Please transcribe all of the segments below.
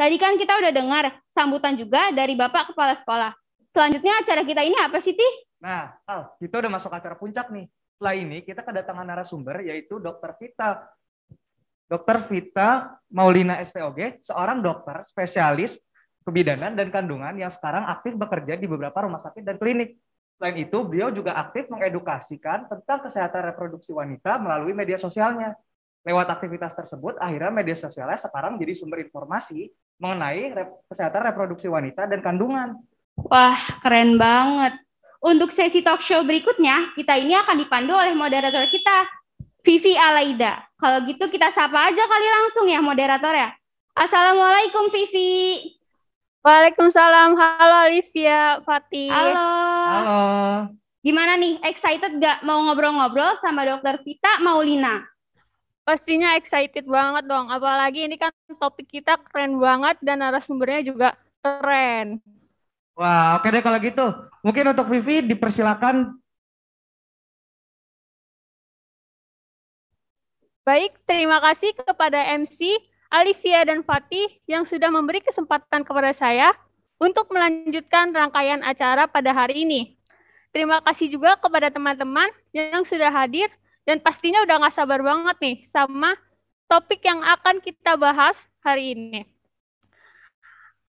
Tadi kan kita udah dengar sambutan juga dari Bapak Kepala Sekolah. Selanjutnya acara kita ini apa sih, Tih? Nah, kita udah masuk acara puncak nih. Setelah ini kita kedatangan narasumber yaitu Dr. Vita. Dr. Vita Maulina SPOG, seorang dokter spesialis kebidanan dan kandungan yang sekarang aktif bekerja di beberapa rumah sakit dan klinik. Selain itu, beliau juga aktif mengedukasikan tentang kesehatan reproduksi wanita melalui media sosialnya. Lewat aktivitas tersebut, akhirnya media sosialnya sekarang menjadi sumber informasi mengenai kesehatan reproduksi wanita dan kandungan. Wah, keren banget. Untuk sesi talk show berikutnya, kita ini akan dipandu oleh moderator kita, Vivi Alaida. Kalau gitu kita sapa aja kali langsung ya moderator ya. Assalamualaikum Vivi. Waalaikumsalam. Halo Olivia, Fatih. Halo. Halo. Gimana nih, excited gak mau ngobrol-ngobrol sama Dr. Vita Maulina? Pastinya excited banget dong. Apalagi ini kan topik kita keren banget dan narasumbernya juga keren. Wah, oke deh kalau gitu. Mungkin untuk Vivi dipersilakan. Baik, terima kasih kepada MC, Olivia dan Fatih yang sudah memberi kesempatan kepada saya untuk melanjutkan rangkaian acara pada hari ini. Terima kasih juga kepada teman-teman yang sudah hadir dan pastinya udah gak sabar banget nih sama topik yang akan kita bahas hari ini.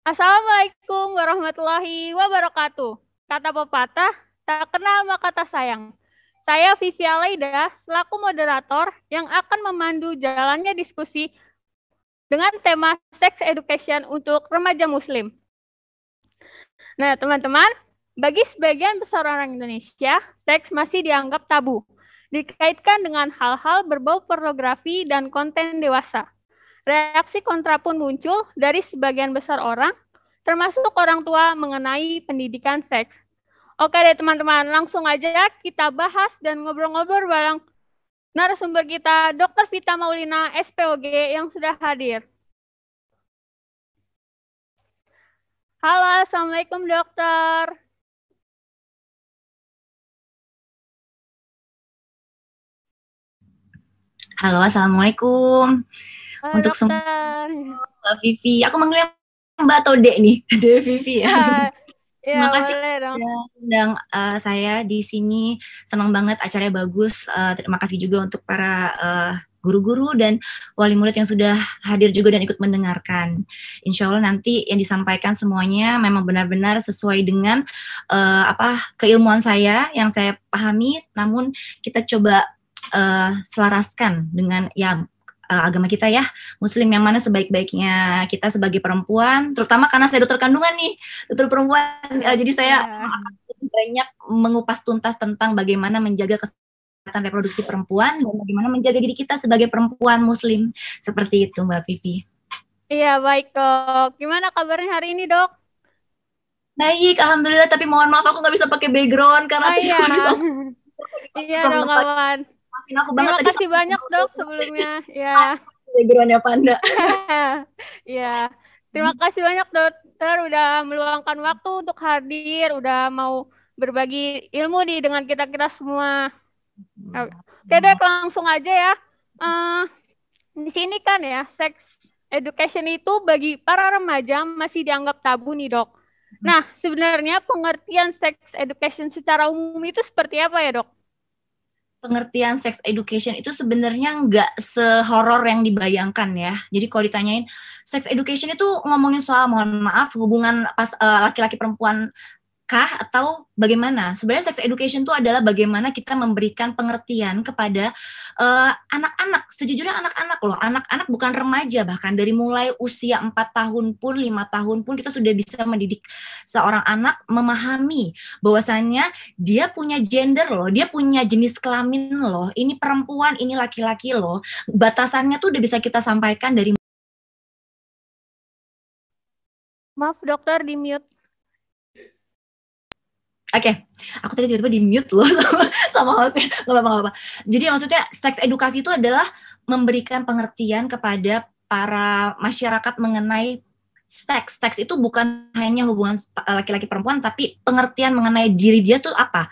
Assalamualaikum warahmatullahi wabarakatuh. Kata pepatah, tak kenal maka tak sayang. Saya Vivi Alaida, selaku moderator yang akan memandu jalannya diskusi dengan tema Sex Education untuk remaja Muslim. Nah, teman-teman, bagi sebagian besar orang Indonesia, seks masih dianggap tabu, dikaitkan dengan hal-hal berbau pornografi dan konten dewasa. Reaksi kontra pun muncul dari sebagian besar orang, termasuk orang tua mengenai pendidikan seks. Oke deh teman-teman, langsung aja kita bahas dan ngobrol-ngobrol bareng narasumber kita, Dr. Vita Maulina, SPOG, yang sudah hadir. Halo, Assalamualaikum dokter. Halo, Assalamualaikum. Halo, untuk dokter. Mbak Vivi, aku manggilnya Mbak atau Dek nih, Dek Vivi ya. Terima kasih sudah undang saya di sini. Senang banget, acaranya bagus. Terima kasih juga untuk para guru-guru dan wali murid yang sudah hadir juga dan ikut mendengarkan. Insya Allah nanti yang disampaikan semuanya memang benar-benar sesuai dengan keilmuan saya yang saya pahami. Namun kita coba selaraskan dengan agama kita ya, Muslim yang mana sebaik-baiknya kita sebagai perempuan, terutama karena saya dokter kandungan nih, dokter perempuan, jadi saya akan banyak mengupas tuntas tentang bagaimana menjaga kesehatan reproduksi perempuan dan bagaimana menjaga diri kita sebagai perempuan Muslim, seperti itu Mbak Vivi. Iya baik dok, gimana kabarnya hari ini dok? Baik, alhamdulillah, tapi mohon maaf aku nggak bisa pakai background karena iya dong kawan. Terima kasih banyak dok sebelumnya ya. Backgroundnya Panda. Ya, terima kasih banyak dokter udah meluangkan waktu untuk hadir, udah mau berbagi ilmu nih dengan kita semua. Oke deh, langsung aja ya. Di sini kan ya, sex education itu bagi para remaja masih dianggap tabu nih dok. Nah, sebenarnya pengertian sex education secara umum itu seperti apa ya dok? Pengertian sex education itu sebenarnya nggak sehoror yang dibayangkan ya. Jadi kalau ditanyain sex education itu ngomongin soal, mohon maaf, hubungan pas laki-laki perempuan kah atau bagaimana? Sebenarnya sex education itu adalah bagaimana kita memberikan pengertian kepada anak-anak. Sejujurnya anak-anak loh, anak-anak bukan remaja, bahkan dari mulai usia 4 tahun pun, 5 tahun pun kita sudah bisa mendidik seorang anak memahami bahwasannya dia punya gender loh, dia punya jenis kelamin loh, ini perempuan, ini laki-laki loh. Batasannya tuh udah bisa kita sampaikan dari. Maaf dokter, di mute. Oke, aku tadi tiba-tiba di mute loh sama hostnya, nggak apa-apa. Jadi maksudnya seks edukasi itu adalah memberikan pengertian kepada para masyarakat mengenai seks. Seks itu bukan hanya hubungan laki-laki perempuan, tapi pengertian mengenai diri dia tuh apa,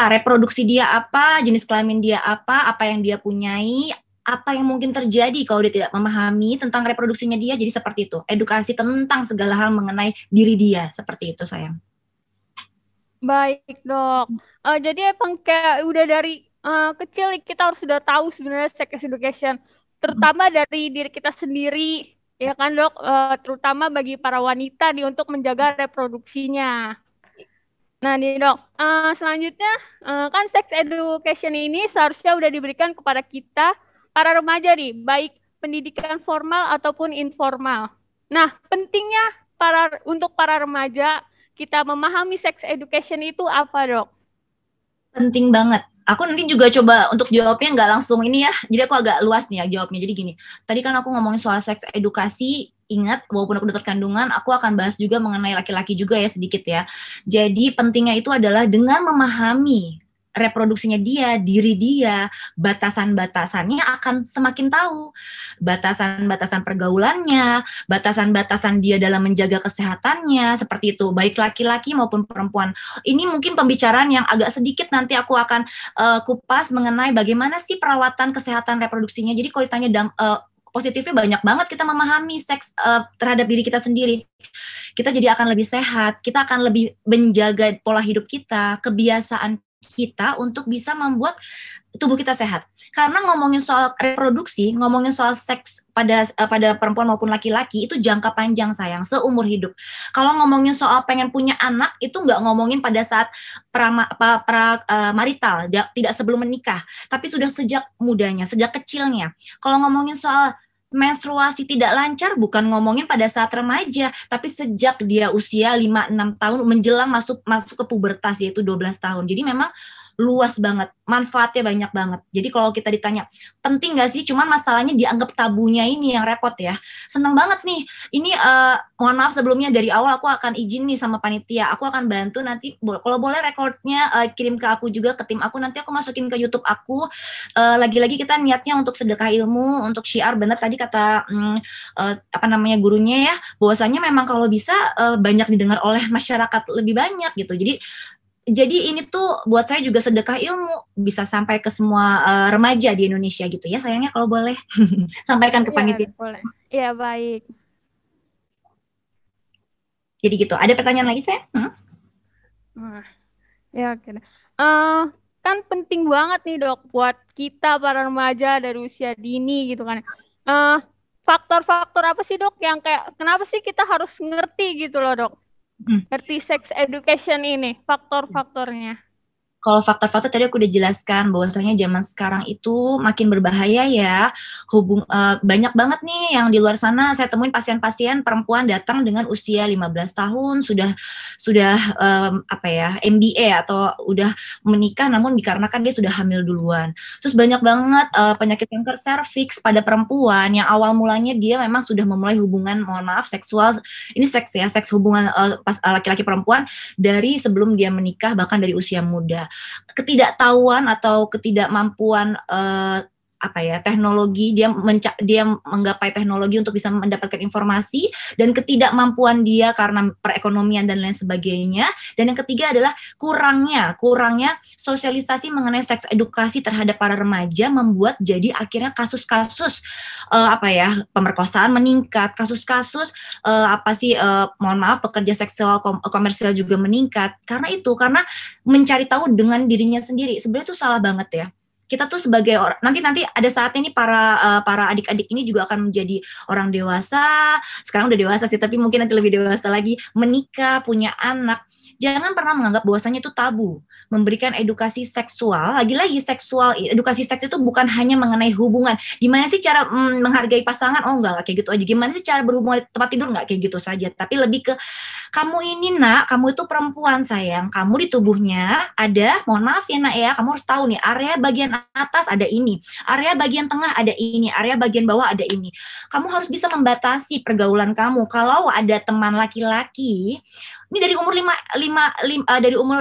reproduksi dia apa, jenis kelamin dia apa yang dia punyai, apa yang mungkin terjadi kalau dia tidak memahami tentang reproduksinya dia. Jadi seperti itu, edukasi tentang segala hal mengenai diri dia, seperti itu sayang. Baik dok, jadi emang kayak udah dari kecil kita harus sudah tahu sebenarnya sex education, terutama dari diri kita sendiri, ya kan dok, terutama bagi para wanita nih untuk menjaga reproduksinya. Nah nih dok, selanjutnya kan sex education ini seharusnya udah diberikan kepada kita, para remaja nih, baik pendidikan formal ataupun informal. Nah pentingnya untuk para remaja, kita memahami sex education itu apa dok? Penting banget. Aku nanti juga coba untuk jawabnya nggak langsung ini ya, jadi aku agak luas nih ya jawabnya. Jadi gini, tadi kan aku ngomongin soal seks edukasi, ingat walaupun aku dokter kandungan, aku akan bahas juga mengenai laki-laki juga ya sedikit ya. Jadi pentingnya itu adalah dengan memahami reproduksinya dia, diri dia, batasan-batasannya akan semakin tahu. Batasan-batasan pergaulannya, batasan-batasan dia dalam menjaga kesehatannya, seperti itu, baik laki-laki maupun perempuan. Ini mungkin pembicaraan yang agak sedikit nanti aku akan kupas mengenai bagaimana sih perawatan kesehatan reproduksinya. Jadi kalau ditanya positifnya banyak banget kita memahami seks terhadap diri kita sendiri. Kita jadi akan lebih sehat, kita akan lebih menjaga pola hidup kita, kebiasaan kita untuk bisa membuat tubuh kita sehat. Karena ngomongin soal reproduksi, ngomongin soal seks pada perempuan maupun laki-laki itu jangka panjang sayang, seumur hidup. Kalau ngomongin soal pengen punya anak itu nggak ngomongin pada saat marital, tidak sebelum menikah, tapi sudah sejak mudanya, sejak kecilnya. Kalau ngomongin soal menstruasi tidak lancar bukan ngomongin pada saat remaja, tapi sejak dia usia 5-6 tahun menjelang masuk ke pubertas, yaitu 12 tahun. Jadi memang luas banget, manfaatnya banyak banget. Jadi kalau kita ditanya, penting gak sih? Cuman masalahnya dianggap tabunya ini yang repot ya. Seneng banget nih. Ini mohon maaf sebelumnya dari awal aku akan izin nih sama panitia. Aku akan bantu nanti, kalau boleh recordnya kirim ke aku juga, ke tim aku. Nanti aku masukin ke YouTube aku. Lagi-lagi kita niatnya untuk sedekah ilmu, untuk syiar. Bener tadi kata gurunya ya, bahwasanya memang kalau bisa banyak didengar oleh masyarakat lebih banyak gitu. Jadi ini tuh buat saya juga sedekah ilmu, bisa sampai ke semua remaja di Indonesia gitu ya sayangnya, kalau boleh sampaikan ke panitia. Boleh. Iya baik. Jadi gitu. Ada pertanyaan lagi saya? Ya oke. Kan penting banget nih dok buat kita para remaja dari usia dini gitu kan. Faktor-faktor apa sih dok yang kayak kenapa sih kita harus ngerti gitu loh dok? Ngerti sex education ini, faktor-faktornya. Kalau faktor-faktor tadi aku udah jelaskan bahwasanya zaman sekarang itu makin berbahaya ya. Banyak banget nih yang di luar sana saya temuin pasien-pasien perempuan datang dengan usia 15 tahun sudah MBA atau udah menikah namun dikarenakan dia sudah hamil duluan. Terus banyak banget penyakit kanker serviks pada perempuan yang awal mulanya dia memang sudah memulai hubungan, mohon maaf, seksual. Ini seks hubungan laki-laki perempuan dari sebelum dia menikah, bahkan dari usia muda. Ketidaktahuan atau ketidakmampuan teknologi, dia menggapai teknologi untuk bisa mendapatkan informasi, dan ketidakmampuan dia karena perekonomian dan lain sebagainya. Dan yang ketiga adalah kurangnya sosialisasi mengenai seks edukasi terhadap para remaja, membuat jadi akhirnya kasus-kasus pemerkosaan meningkat, kasus-kasus mohon maaf, pekerja seksual komersial juga meningkat. Karena mencari tahu dengan dirinya sendiri. Sebenarnya itu salah banget ya. Kita tuh sebagai orang, nanti ada saatnya nih para adik-adik ini juga akan menjadi orang dewasa. Sekarang udah dewasa sih, tapi mungkin nanti lebih dewasa lagi, menikah, punya anak. Jangan pernah menganggap bahwasannya itu tabu. Memberikan edukasi seksual, lagi-lagi edukasi seks itu bukan hanya mengenai hubungan. Gimana sih cara menghargai pasangan? Oh enggak kayak gitu aja. Gimana sih cara berhubungan di tempat tidur? Enggak kayak gitu saja. Tapi lebih ke, kamu ini nak, kamu itu perempuan sayang. Kamu di tubuhnya ada, mohon maaf ya nak ya, kamu harus tahu nih, area bagian atas ada ini, area bagian tengah ada ini, area bagian bawah ada ini. Kamu harus bisa membatasi pergaulan kamu. Kalau ada teman laki-laki, ini dari umur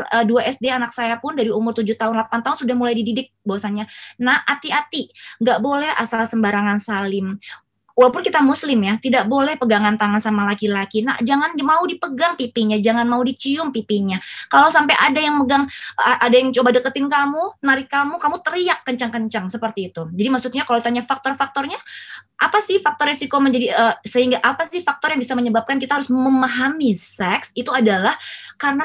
2 SD anak saya pun dari umur 7 tahun 8 tahun sudah mulai dididik bahwasanya, nah hati-hati, nggak boleh asal sembarangan salim. walaupun kita muslim ya, tidak boleh pegangan tangan sama laki-laki. Nah, jangan mau dipegang pipinya, jangan mau dicium pipinya. Kalau sampai ada yang megang, ada yang coba deketin kamu, narik kamu teriak kencang-kencang seperti itu. Jadi maksudnya kalau tanya faktor-faktornya, apa sih faktor resiko menjadi sehingga apa sih faktor yang bisa menyebabkan kita harus memahami seks itu adalah karena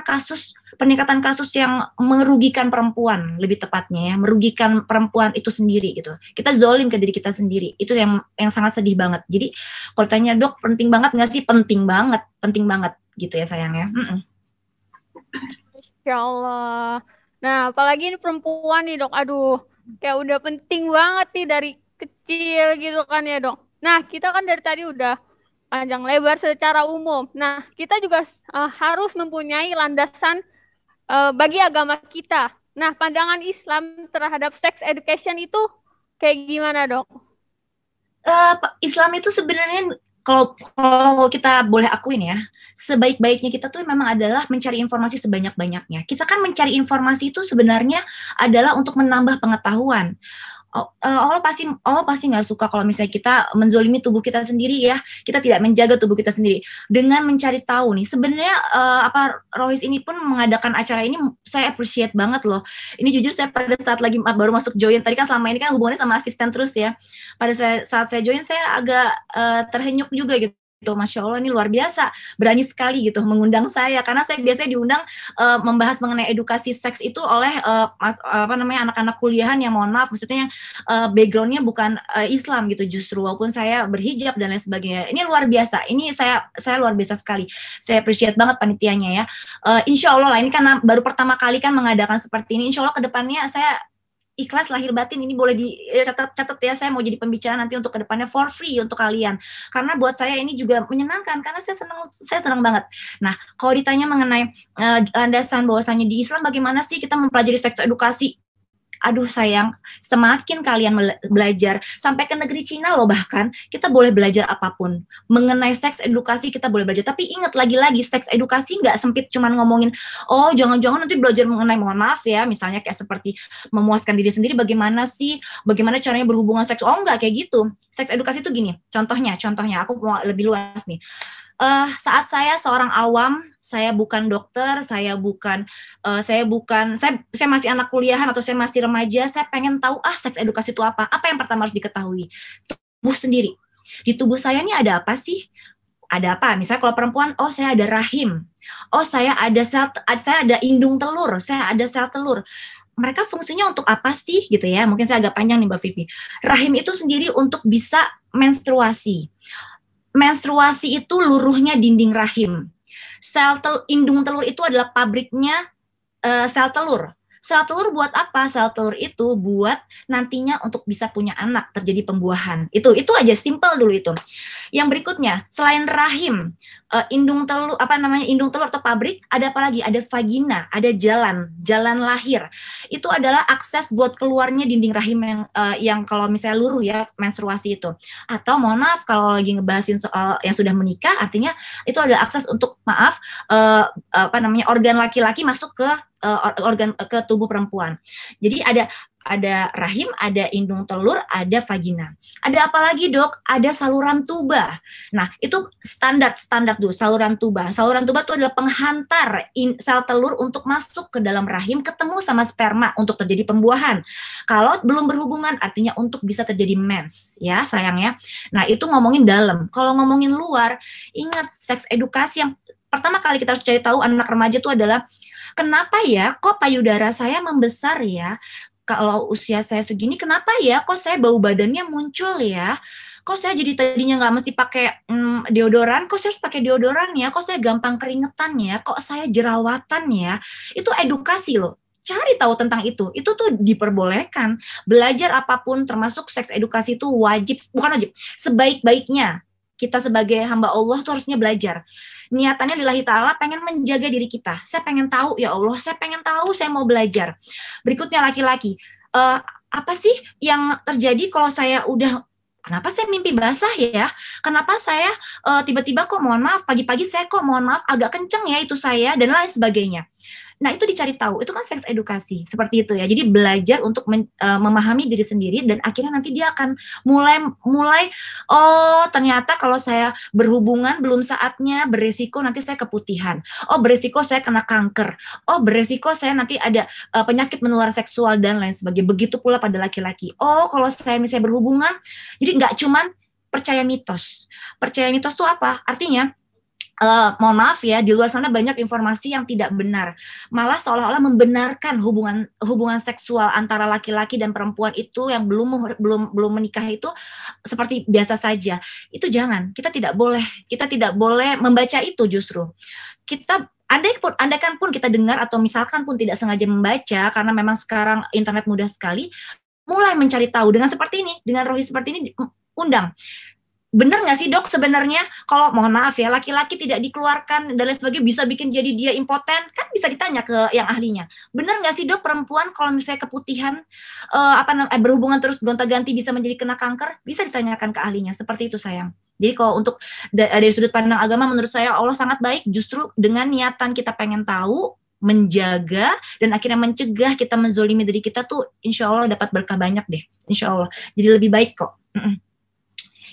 peningkatan kasus yang merugikan perempuan, lebih tepatnya ya, merugikan perempuan itu sendiri gitu. Kita zolim ke diri kita sendiri, itu yang sangat sedih banget. Jadi kalau tanya dok, penting banget nggak sih? Penting banget gitu ya sayangnya. Ya Allah. Nah, apalagi ini perempuan nih dok, aduh, kayak udah penting banget nih dari kecil gitu kan ya dok. Nah, kita kan dari tadi udah panjang lebar secara umum. Nah, kita juga harus mempunyai landasan bagi agama kita. Nah, pandangan Islam terhadap sex education itu kayak gimana dok? Islam itu sebenarnya kalau kita boleh akuin ya, sebaik-baiknya kita tuh memang adalah mencari informasi sebanyak-banyaknya. Kita kan mencari informasi itu sebenarnya adalah untuk menambah pengetahuan. Allah pasti nggak suka kalau misalnya kita menzolimi tubuh kita sendiri ya, kita tidak menjaga tubuh kita sendiri. Dengan mencari tahu nih, sebenarnya Rohis ini pun mengadakan acara ini, saya appreciate banget loh. Ini jujur saya pada saat lagi baru masuk join, tadi kan selama ini kan hubungannya sama asisten terus ya. Pada saat saya join saya agak terhenyuk juga gitu. Masya Allah, ini luar biasa, berani sekali gitu mengundang saya, karena saya biasanya diundang membahas mengenai edukasi seks itu oleh anak-anak kuliahan yang mohon maaf, maksudnya yang backgroundnya bukan Islam gitu, justru walaupun saya berhijab dan lain sebagainya. Ini luar biasa, ini saya luar biasa sekali, saya appreciate banget panitianya ya. Insya Allah lah, ini kan baru pertama kali kan mengadakan seperti ini, insya Allah kedepannya saya ikhlas lahir batin, ini boleh dicatat ya, saya mau jadi pembicara nanti untuk kedepannya for free untuk kalian, karena buat saya ini juga menyenangkan, karena saya senang banget. Nah, kalau ditanya mengenai landasan bahwasanya di Islam bagaimana sih kita mempelajari seks edukasi, aduh sayang, semakin kalian belajar sampai ke negeri Cina loh, bahkan kita boleh belajar apapun mengenai seks edukasi, kita boleh belajar. Tapi ingat lagi seks edukasi nggak sempit cuman ngomongin oh jangan-jangan nanti belajar mengenai, mohon maaf ya, misalnya kayak seperti memuaskan diri sendiri, bagaimana caranya berhubungan seks. Oh enggak kayak gitu. Seks edukasi itu gini, contohnya aku mau lebih luas nih. Saat saya seorang awam, saya bukan dokter, saya masih anak kuliahan atau saya masih remaja, saya pengen tahu seks edukasi itu apa yang pertama harus diketahui? Tubuh sendiri. Di tubuh saya ini ada apa sih? Ada apa? Misalnya kalau perempuan, oh saya ada rahim, oh saya ada indung telur, saya ada sel telur. Mereka fungsinya untuk apa sih gitu ya? Mungkin saya agak panjang nih Mbak Vivi. Rahim itu sendiri untuk bisa menstruasi. Menstruasi itu luruhnya dinding rahim. Indung telur itu adalah pabriknya sel telur. Sel telur buat apa? Sel telur itu buat nantinya untuk bisa punya anak, terjadi pembuahan. Itu aja, simple dulu itu. Yang berikutnya, selain rahim, indung telur atau pabrik, ada apa lagi? Ada vagina, ada jalan lahir. Itu adalah akses buat keluarnya dinding rahim yang kalau misalnya luruh ya, menstruasi itu. Atau mohon maaf kalau lagi ngebahasin soal yang sudah menikah, artinya itu ada akses untuk organ laki-laki masuk ke organ ke tubuh perempuan. Jadi ada rahim, ada indung telur, ada vagina. Ada apa lagi dok? Ada saluran tuba. Nah itu standar dulu, saluran tuba. Saluran tuba itu adalah penghantar sel telur untuk masuk ke dalam rahim, ketemu sama sperma untuk terjadi pembuahan. Kalau belum berhubungan artinya untuk bisa terjadi mens, ya sayangnya. Nah itu ngomongin dalam. Kalau ngomongin luar, ingat seks edukasi yang pertama kali kita harus cari tahu anak remaja itu adalah kenapa ya kok payudara saya membesar ya? Kalau usia saya segini, kenapa ya kok saya bau badannya muncul ya? Kok saya jadi tadinya nggak mesti pakai deodoran, kok saya harus pakai deodoran ya? Kok saya gampang keringetan ya? Kok saya jerawatan ya? Itu edukasi loh. Cari tahu tentang itu tuh diperbolehkan. Belajar apapun termasuk seks edukasi itu bukan wajib, sebaik-baiknya. Kita sebagai hamba Allah tuh harusnya belajar. Niatannya lillahi ta'ala pengen menjaga diri kita. Saya pengen tahu, ya Allah, saya pengen tahu, saya mau belajar. Berikutnya laki-laki. Apa sih yang terjadi kalau saya udah, kenapa saya mimpi basah ya? Kenapa saya tiba-tiba kok mohon maaf, pagi-pagi saya kok mohon maaf agak kenceng ya itu saya, dan lain sebagainya. Nah, itu dicari tahu. Itu kan seks edukasi. Seperti itu ya. Jadi belajar untuk memahami diri sendiri dan akhirnya nanti dia akan mulai oh, ternyata kalau saya berhubungan belum saatnya, beresiko nanti saya keputihan. Oh, beresiko saya kena kanker. Oh, beresiko saya nanti ada penyakit menular seksual dan lain sebagainya. Begitu pula pada laki-laki. Oh, kalau saya misalnya berhubungan, jadi nggak cuman percaya mitos. Percaya mitos itu apa? Artinya mohon maaf ya, di luar sana banyak informasi yang tidak benar. Malah seolah-olah membenarkan hubungan seksual antara laki-laki dan perempuan itu yang belum menikah itu seperti biasa saja. Itu jangan. Kita tidak boleh membaca itu justru. Kita andaikan pun kita dengar atau misalkan pun tidak sengaja membaca karena memang sekarang internet mudah sekali, mulai mencari tahu dengan seperti ini, dengan rohi seperti ini, undang. Bener nggak sih dok sebenarnya kalau mohon maaf ya laki-laki tidak dikeluarkan dan lain sebagainya bisa bikin jadi dia impoten, kan bisa ditanya ke yang ahlinya. Bener nggak sih dok perempuan kalau misalnya keputihan berhubungan terus gonta-ganti bisa menjadi kena kanker, bisa ditanyakan ke ahlinya. Seperti itu sayang. Jadi kalau untuk dari sudut pandang agama menurut saya Allah sangat baik justru dengan niatan kita pengen tahu, menjaga dan akhirnya mencegah kita menzolimi diri kita tuh insya Allah dapat berkah banyak deh, insya Allah. Jadi lebih baik kok.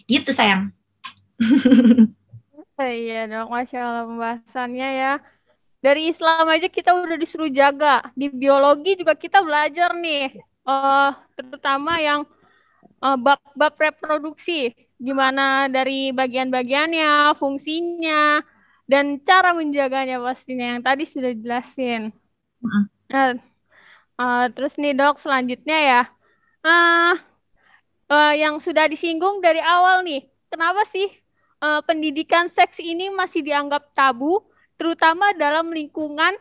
Gitu sayang. Iya dong, Masya Allah pembahasannya ya. Dari Islam aja kita udah disuruh jaga. Di biologi juga kita belajar nih. Terutama yang bab reproduksi. Gimana dari bagian-bagiannya, fungsinya, dan cara menjaganya pastinya. Yang tadi sudah dijelasin. Terus nih dok, selanjutnya ya. Yang sudah disinggung dari awal nih, kenapa sih pendidikan seks ini masih dianggap tabu, terutama dalam lingkungan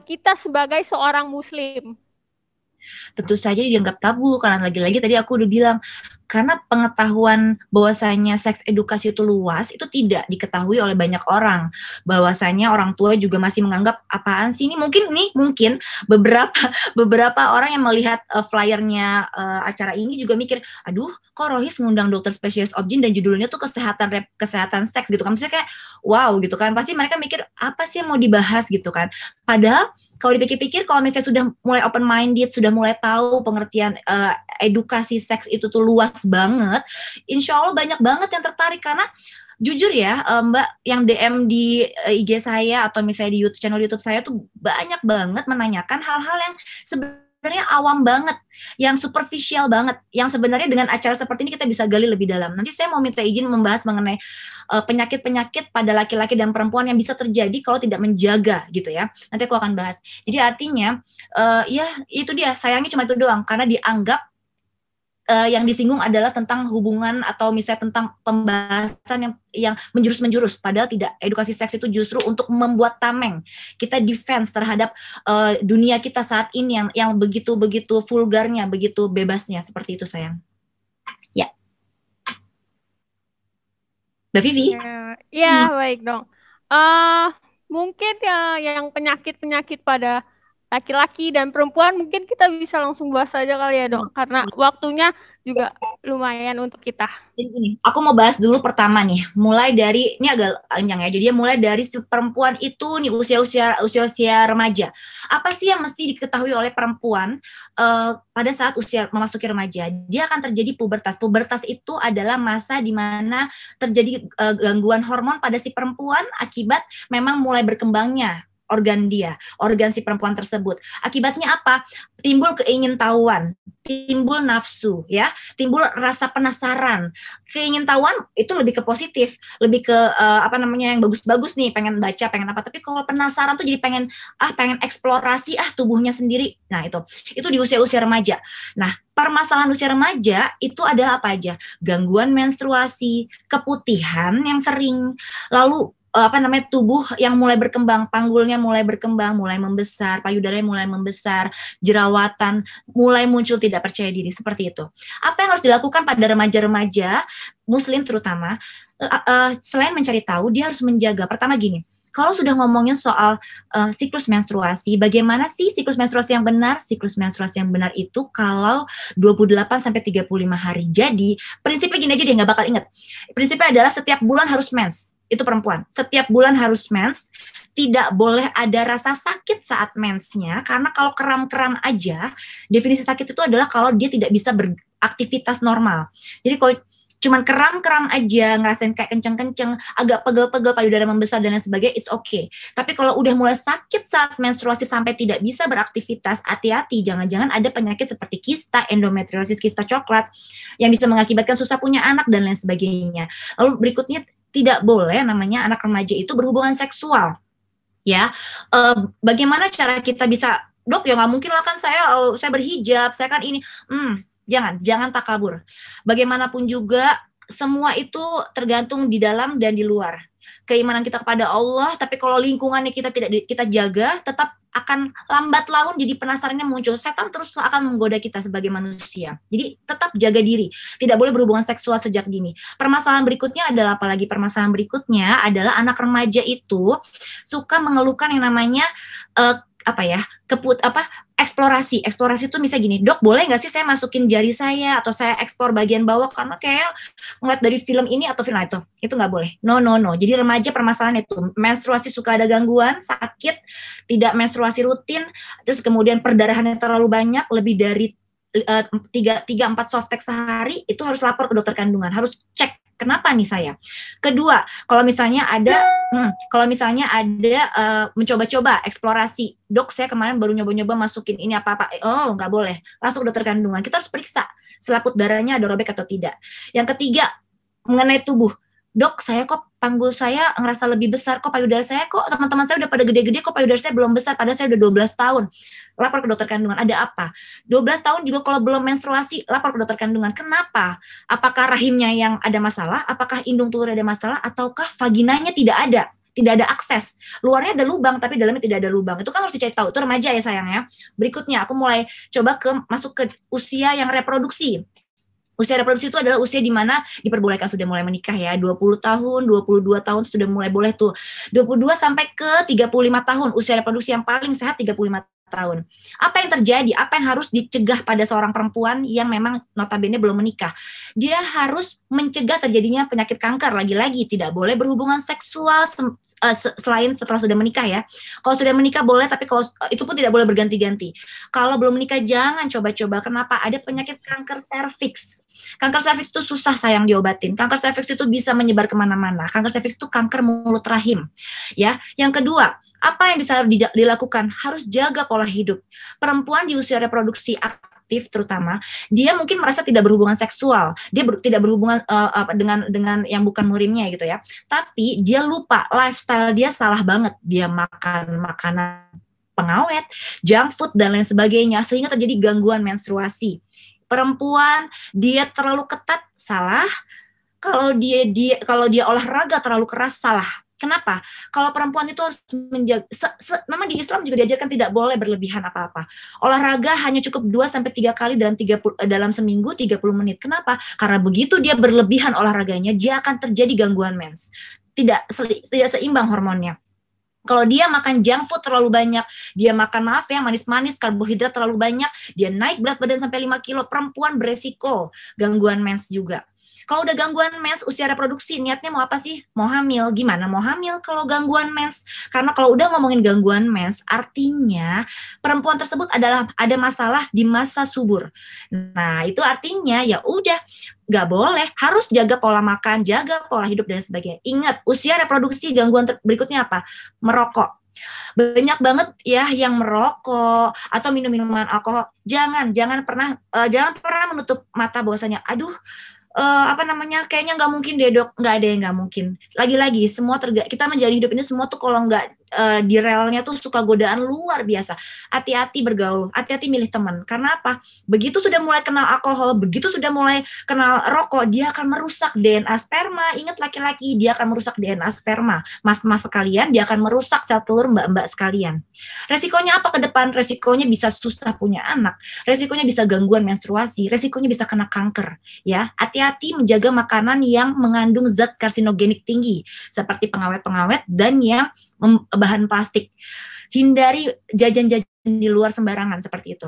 kita sebagai seorang muslim? Tentu saja dianggap tabu, karena lagi-lagi tadi aku udah bilang, karena pengetahuan bahwasanya seks edukasi itu luas, itu tidak diketahui oleh banyak orang. Bahwasanya orang tua juga masih menganggap, apaan sih ini? Mungkin beberapa orang yang melihat flyernya acara ini juga mikir, aduh, kok Rohis ngundang dokter spesialis obgyn dan judulnya tuh kesehatan seks gitu kan. Maksudnya kayak, wow gitu kan. Pasti mereka mikir, apa sih yang mau dibahas gitu kan. Padahal, kalau dipikir-pikir, kalau misalnya sudah mulai open-minded, sudah mulai tahu pengertian edukasi seks itu tuh luas banget, insya Allah banyak banget yang tertarik. Karena jujur ya Mbak, yang DM di IG saya atau misalnya di channel YouTube saya tuh banyak banget menanyakan hal-hal yang sebenarnya awam banget, yang superficial banget, yang sebenarnya dengan acara seperti ini kita bisa gali lebih dalam. Nanti saya mau minta izin membahas mengenai penyakit-penyakit pada laki-laki dan perempuan yang bisa terjadi kalau tidak menjaga gitu ya. Nanti aku akan bahas. Jadi artinya ya itu dia, sayangnya cuma itu doang karena dianggap yang disinggung adalah tentang hubungan atau misalnya tentang pembahasan yang menjurus-menjurus, padahal tidak. Edukasi seks itu justru untuk membuat tameng kita defense terhadap dunia kita saat ini yang begitu vulgarnya, begitu bebasnya, seperti itu sayang. Ya, Mbak Vivi. Ya, baik dong. Mungkin yang penyakit pada laki-laki dan perempuan mungkin kita bisa langsung bahas aja kali ya dok, karena waktunya juga lumayan untuk kita. Jadi gini, aku mau bahas dulu pertama nih, mulai dari, ini agak panjang ya, jadi mulai dari si perempuan itu nih usia remaja. Apa sih yang mesti diketahui oleh perempuan pada saat usia memasuki remaja? Dia akan terjadi pubertas. Pubertas itu adalah masa di mana terjadi gangguan hormon pada si perempuan akibat memang mulai berkembangnya organ si perempuan tersebut. Akibatnya apa? Timbul keingintahuan, timbul nafsu, ya, timbul rasa penasaran. Keingintahuan itu lebih ke positif, lebih ke yang bagus-bagus nih, pengen baca, pengen apa. Tapi kalau penasaran tuh jadi pengen eksplorasi tubuhnya sendiri. Nah, itu di usia-usia remaja. Nah, permasalahan usia remaja itu adalah apa aja? Gangguan menstruasi, keputihan yang sering, lalu tubuh yang mulai berkembang, panggulnya mulai berkembang, mulai membesar, payudaranya mulai membesar, jerawatan, mulai muncul tidak percaya diri, seperti itu. Apa yang harus dilakukan pada remaja-remaja muslim terutama, selain mencari tahu, dia harus menjaga. Pertama gini, kalau sudah ngomongin soal siklus menstruasi, bagaimana sih siklus menstruasi yang benar? Siklus menstruasi yang benar itu kalau 28-35 hari. Jadi, prinsipnya gini aja deh, nggak bakal inget. Prinsipnya adalah setiap bulan harus mens. Itu perempuan. Setiap bulan harus mens. Tidak boleh ada rasa sakit saat mensnya, karena kalau kram-kram aja, definisi sakit itu adalah kalau dia tidak bisa beraktivitas normal. Jadi kalau cuman kram-kram aja, ngerasain kayak kenceng-kenceng, agak pegel-pegel, payudara membesar dan lain sebagainya, it's okay. Tapi kalau udah mulai sakit saat menstruasi sampai tidak bisa beraktivitas, hati-hati, jangan-jangan ada penyakit seperti kista, endometriosis, kista coklat, yang bisa mengakibatkan susah punya anak dan lain sebagainya. Lalu berikutnya, tidak boleh namanya anak remaja itu berhubungan seksual. Ya, bagaimana cara kita bisa, dok ya nggak mungkin lah kan saya berhijab, saya kan ini, jangan takabur. Bagaimanapun juga semua itu tergantung di dalam dan di luar. Keimanan kita kepada Allah, tapi kalau lingkungannya kita tidak kita jaga, tetap akan lambat laun jadi penasarannya muncul. Setan terus akan menggoda kita sebagai manusia. Jadi tetap jaga diri. Tidak boleh berhubungan seksual sejak dini. Permasalahan berikutnya adalah permasalahan berikutnya adalah anak remaja itu suka mengeluhkan yang namanya eksplorasi itu misalnya gini, dok boleh nggak sih saya masukin jari saya atau saya eksplor bagian bawah karena kayak ngeliat dari film ini atau film itu nggak boleh. No. Jadi remaja permasalahan itu menstruasi suka ada gangguan, sakit, tidak menstruasi rutin, terus kemudian perdarahannya terlalu banyak, lebih dari 3-4 softtek sehari, itu harus lapor ke dokter kandungan, harus cek kenapa nih saya. Kedua, kalau misalnya ada mencoba-coba eksplorasi, dok saya kemarin baru nyoba-nyoba masukin ini apa-apa, nggak boleh, langsung ke dokter kandungan. Kita harus periksa selaput darahnya ada robek atau tidak. Yang ketiga, mengenai tubuh, dok saya kok panggul saya ngerasa lebih besar, kok payudara saya kok teman-teman saya udah pada gede-gede, kok payudara saya belum besar, padahal saya udah 12 tahun. Lapor ke dokter kandungan, ada apa? 12 tahun juga kalau belum menstruasi, lapor ke dokter kandungan. Kenapa? Apakah rahimnya yang ada masalah? Apakah indung telur ada masalah? Ataukah vaginanya tidak ada akses? Luarnya ada lubang, tapi dalamnya tidak ada lubang. Itu kan harus dicari tahu. Itu remaja ya sayang ya. Berikutnya, aku mulai coba masuk ke usia yang reproduksi. Usia reproduksi itu adalah usia di mana diperbolehkan sudah mulai menikah ya, 20 tahun, 22 tahun sudah mulai boleh tuh. 22 sampai ke 35 tahun, usia reproduksi yang paling sehat 35 tahun. Apa yang terjadi? Apa yang harus dicegah pada seorang perempuan yang memang notabene belum menikah? Dia harus mencegah terjadinya penyakit kanker. Lagi-lagi tidak boleh berhubungan seksual selain setelah sudah menikah ya. Kalau sudah menikah boleh, tapi kalau itu pun tidak boleh berganti-ganti. Kalau belum menikah jangan coba-coba. Kenapa? Ada penyakit kanker serviks. Kanker serviks itu susah sayang diobatin. Kanker serviks itu bisa menyebar kemana-mana. Kanker serviks itu kanker mulut rahim. Ya. Yang kedua, apa yang bisa dilakukan? Harus jaga pola hidup. Perempuan di usia reproduksi aktif terutama, dia mungkin merasa tidak berhubungan seksual. Dia tidak berhubungan dengan yang bukan murimnya gitu ya. Tapi dia lupa lifestyle dia salah banget. Dia makan makanan pengawet, junk food dan lain sebagainya sehingga terjadi gangguan menstruasi. Perempuan dia terlalu ketat salah, kalau dia olahraga terlalu keras salah. Kenapa? Kalau perempuan itu harus menjaga, memang di Islam juga diajarkan tidak boleh berlebihan apa-apa. Olahraga hanya cukup 2-3 kali dalam seminggu 30 menit. Kenapa? Karena begitu dia berlebihan olahraganya, dia akan terjadi gangguan mens. Tidak seimbang hormonnya. Kalau dia makan junk food terlalu banyak, dia makan manis-manis, karbohidrat terlalu banyak, dia naik berat badan sampai 5 kilo, perempuan beresiko gangguan mens juga. Kalau udah gangguan mens, usia reproduksi, niatnya mau apa sih? Mau hamil. Gimana mau hamil kalau gangguan mens? Karena kalau udah ngomongin gangguan mens, artinya perempuan tersebut ada masalah di masa subur. Nah, itu artinya ya udah, nggak boleh, harus jaga pola makan, jaga pola hidup dan sebagainya. Ingat, usia reproduksi gangguan berikutnya apa? Merokok. Banyak banget ya yang merokok atau minum minuman alkohol. Jangan pernah menutup mata bahwasanya kayaknya nggak mungkin deh dok, nggak ada yang nggak mungkin. Lagi-lagi semua kita menjalani hidup ini semua tuh kalau nggak di relnya tuh suka godaan luar biasa. Hati-hati bergaul, hati-hati milih teman. Karena apa? Begitu sudah mulai kenal alkohol, begitu sudah mulai kenal rokok, dia akan merusak DNA sperma. Ingat laki-laki, dia akan merusak DNA sperma. Mas-mas sekalian, dia akan merusak sel telur mbak-mbak sekalian. Resikonya apa ke depan? Resikonya bisa susah punya anak. Resikonya bisa gangguan menstruasi. Resikonya bisa kena kanker. Ya, hati-hati menjaga makanan yang mengandung zat karsinogenik tinggi seperti pengawet-pengawet dan yang bahan plastik. Hindari jajan-jajan di luar sembarangan seperti itu.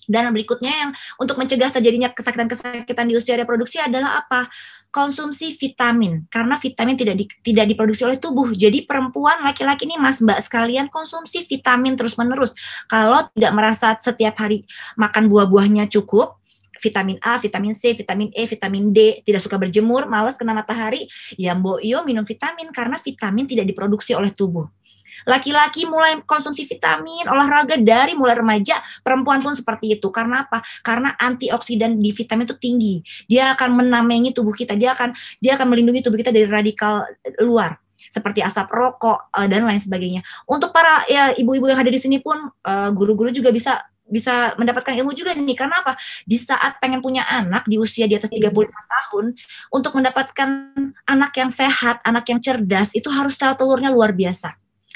Dan berikutnya yang untuk mencegah terjadinya kesakitan-kesakitan di usia reproduksi adalah apa? konsumsi vitamin, karena vitamin tidak diproduksi oleh tubuh. Jadi perempuan, laki-laki nih Mas Mbak sekalian, konsumsi vitamin terus-menerus. Kalau tidak merasa setiap hari makan buah-buahnya cukup, vitamin A, vitamin C, vitamin E, vitamin D, tidak suka berjemur, malas kena matahari, ya mbok yo minum vitamin, karena vitamin tidak diproduksi oleh tubuh. Laki-laki mulai konsumsi vitamin, olahraga dari mulai remaja, perempuan pun seperti itu. Karena apa? Karena antioksidan di vitamin itu tinggi. Dia akan menamengi tubuh kita, dia akan melindungi tubuh kita dari radikal luar, seperti asap rokok dan lain sebagainya. Untuk para ya ibu-ibu yang ada di sini pun, guru-guru juga bisa mendapatkan ilmu juga nih. Karena apa? Di saat pengen punya anak di usia di atas 35 tahun, untuk mendapatkan anak yang sehat, anak yang cerdas, itu harus sel telurnya luar biasa.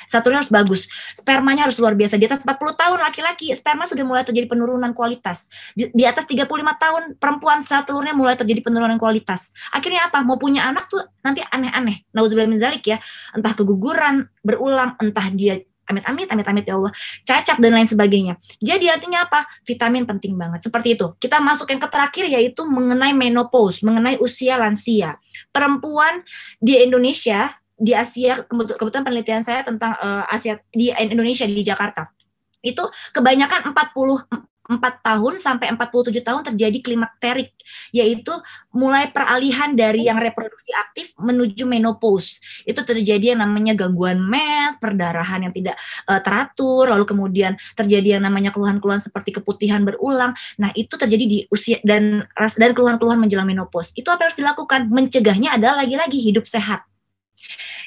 Sel telurnya harus bagus, spermanya harus luar biasa. Di atas 40 tahun laki-laki, sperma sudah mulai terjadi penurunan kualitas. Di atas 35 tahun perempuan, sel telurnya mulai terjadi penurunan kualitas. Akhirnya apa? Mau punya anak tuh nanti aneh-aneh. Nauzubillah min dzalik ya. Entah keguguran berulang, entah dia amit-amit ya Allah, cacat dan lain sebagainya. Jadi artinya apa? Vitamin penting banget. Seperti itu. Kita masuk yang ke terakhir, yaitu mengenai menopause, mengenai usia lansia. Perempuan di Indonesia, di Asia, kebetulan penelitian saya tentang Asia di Indonesia, di Jakarta, itu kebanyakan 44 tahun sampai 47 tahun terjadi klimakterik, yaitu mulai peralihan dari yang reproduksi aktif menuju menopause. Itu terjadi yang namanya gangguan mens, perdarahan yang tidak teratur, lalu kemudian terjadi yang namanya keluhan-keluhan seperti keputihan berulang. Nah, itu terjadi di usia dan keluhan-keluhan menjelang menopause. Itu apa yang harus dilakukan? Mencegahnya adalah lagi-lagi hidup sehat.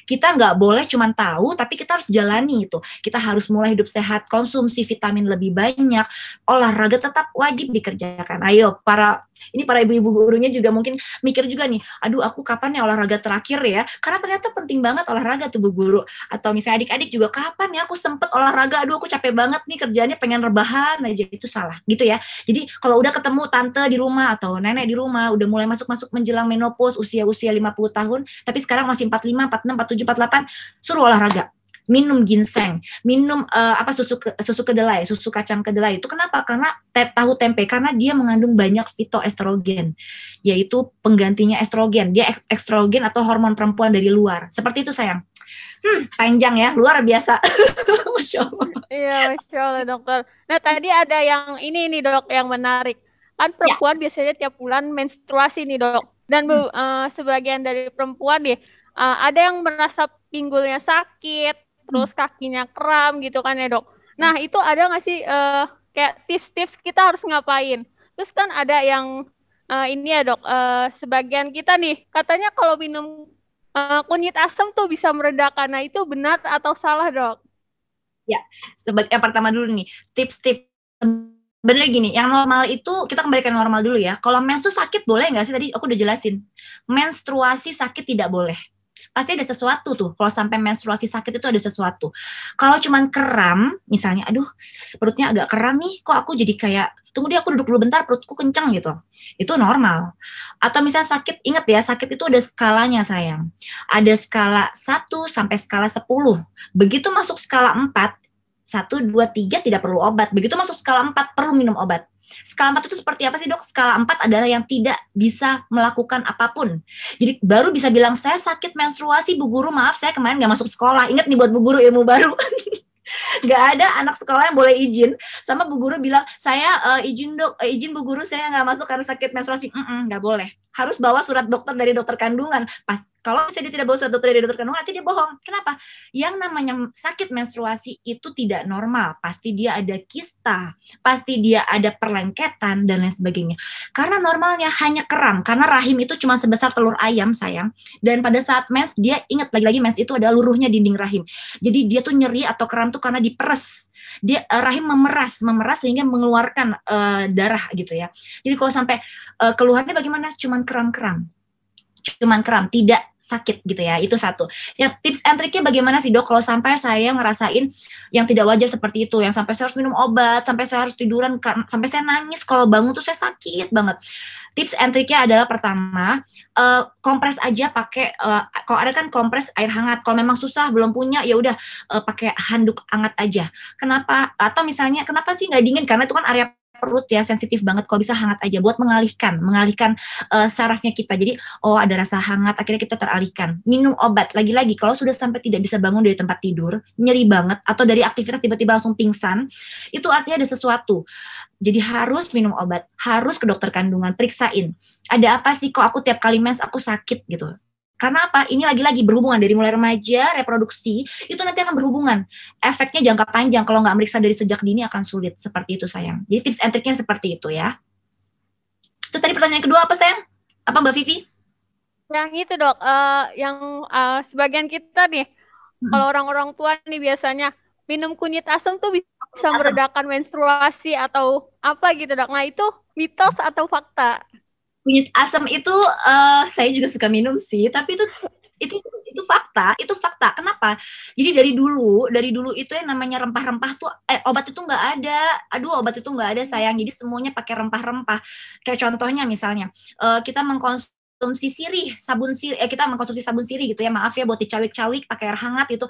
Kita nggak boleh cuma tahu, tapi kita harus jalani itu. Kita harus mulai hidup sehat, konsumsi vitamin lebih banyak, olahraga tetap wajib dikerjakan. Ayo, para ibu-ibu gurunya juga mungkin mikir juga nih, aduh aku kapan ya olahraga terakhir ya? Karena ternyata penting banget olahraga tuh Bu Guru. Atau misalnya adik-adik juga, kapan ya aku sempet olahraga? Aduh aku capek banget nih kerjanya, pengen rebahan aja. Itu salah gitu ya. Jadi kalau udah ketemu tante di rumah atau nenek di rumah, udah mulai masuk menjelang menopause, usia 50 tahun, tapi sekarang masih 45, 46, 47, 48, suruh olahraga. Minum ginseng, minum susu kedelai, susu kacang kedelai. Itu kenapa? Karena tahu tempe, karena dia mengandung banyak fitoestrogen, yaitu penggantinya estrogen. Dia estrogen atau hormon perempuan dari luar. Seperti itu sayang. Panjang ya, luar biasa. Masya Allah. Iya, Masya Allah dokter. Nah tadi ada yang ini nih dok, yang menarik. Kan perempuan biasanya tiap bulan menstruasi nih dok. Dan sebagian dari perempuan nih, ada yang merasa pinggulnya sakit, terus kakinya kram gitu kan ya dok. Nah itu ada nggak sih kayak tips-tips kita harus ngapain? Terus kan ada yang ini ya dok, sebagian kita nih katanya kalau minum kunyit asam tuh bisa meredakan. Nah itu benar atau salah dok? Ya, yang pertama dulu nih, tips-tips. Bener gini, yang normal itu kita kembalikan normal dulu ya. Kalau mens tuh sakit boleh nggak sih? Tadi aku udah jelasin. Menstruasi sakit tidak boleh. Pasti ada sesuatu tuh. Kalau sampai menstruasi sakit itu ada sesuatu. Kalau cuman kram, misalnya, aduh perutnya agak kram nih, kok aku jadi kayak, tunggu deh aku duduk dulu bentar, perutku kencang gitu. Itu normal. Atau misalnya sakit, ingat ya, sakit itu ada skalanya sayang. Ada skala 1 sampai skala 10. Begitu masuk skala 4, 1, 2, 3 tidak perlu obat. Begitu masuk skala 4 perlu minum obat. Skala 4 itu seperti apa sih dok? Skala 4 adalah yang tidak bisa melakukan apapun. Jadi baru bisa bilang, saya sakit menstruasi Bu Guru, maaf saya kemarin gak masuk sekolah. Ingat nih buat Bu Guru ilmu baru. Gak ada anak sekolah yang boleh izin sama Bu Guru bilang, saya izin dok, izin Bu Guru saya gak masuk karena sakit menstruasi. Gak boleh. Harus bawa surat dokter dari dokter kandungan. Kalau misalnya dia tidak bawa surat dokter dari dokter kandungan, nanti dia bohong. Kenapa? Yang namanya sakit menstruasi itu tidak normal. Pasti dia ada kista, pasti dia ada perlengketan, dan lain sebagainya. Karena normalnya hanya kram, karena rahim itu cuma sebesar telur ayam, sayang. Dan pada saat mens, dia ingat lagi-lagi mens itu adalah luruhnya dinding rahim. Jadi dia tuh nyeri atau kram tuh karena diperes. Dia rahim memeras sehingga mengeluarkan darah gitu ya. Jadi kalau sampai keluhannya bagaimana? Cuman kram, tidak sakit gitu ya. Itu satu. Ya, tips and triknya bagaimana sih dok kalau sampai saya ngerasain yang tidak wajar seperti itu, yang sampai saya harus minum obat, sampai saya harus tiduran, sampai saya nangis kalau bangun tuh saya sakit banget. Tips and triknya adalah pertama, kompres aja pakai kalau ada kan kompres air hangat. Kalau memang susah belum punya ya udah pakai handuk hangat aja. Kenapa? Atau misalnya kenapa sih nggak dingin? Karena itu kan area perut ya, sensitif banget, kalau bisa hangat aja buat mengalihkan sarafnya kita. Jadi ada rasa hangat, akhirnya kita teralihkan. Minum obat, lagi-lagi kalau sudah sampai tidak bisa bangun dari tempat tidur, nyeri banget, atau dari aktivitas tiba-tiba langsung pingsan, itu artinya ada sesuatu. Jadi harus minum obat, harus ke dokter kandungan, periksain. Ada apa sih kok aku tiap kali mens aku sakit gitu. Karena apa? Ini lagi-lagi berhubungan dari mulai remaja, reproduksi, itu nanti akan berhubungan. Efeknya jangka panjang, kalau nggak meriksa dari sejak dini akan sulit. Seperti itu sayang. Jadi tips and triknya seperti itu ya. Terus tadi pertanyaan kedua apa sayang? Apa Mbak Vivi? Yang itu dok, yang sebagian kita nih, kalau orang-orang tua nih biasanya minum kunyit asam tuh bisa meredakan menstruasi atau apa gitu dok. Nah itu mitos atau fakta? Kunyit asam itu saya juga suka minum sih, tapi itu fakta. Kenapa? Jadi dari dulu itu yang namanya rempah-rempah tuh obat itu nggak ada. Obat itu nggak ada sayang. Jadi semuanya pakai rempah-rempah. Kayak contohnya misalnya kita mengkonsumsi kita mengkonsumsi sabun sirih gitu ya, maaf ya buat dicawik-cawik pakai air hangat itu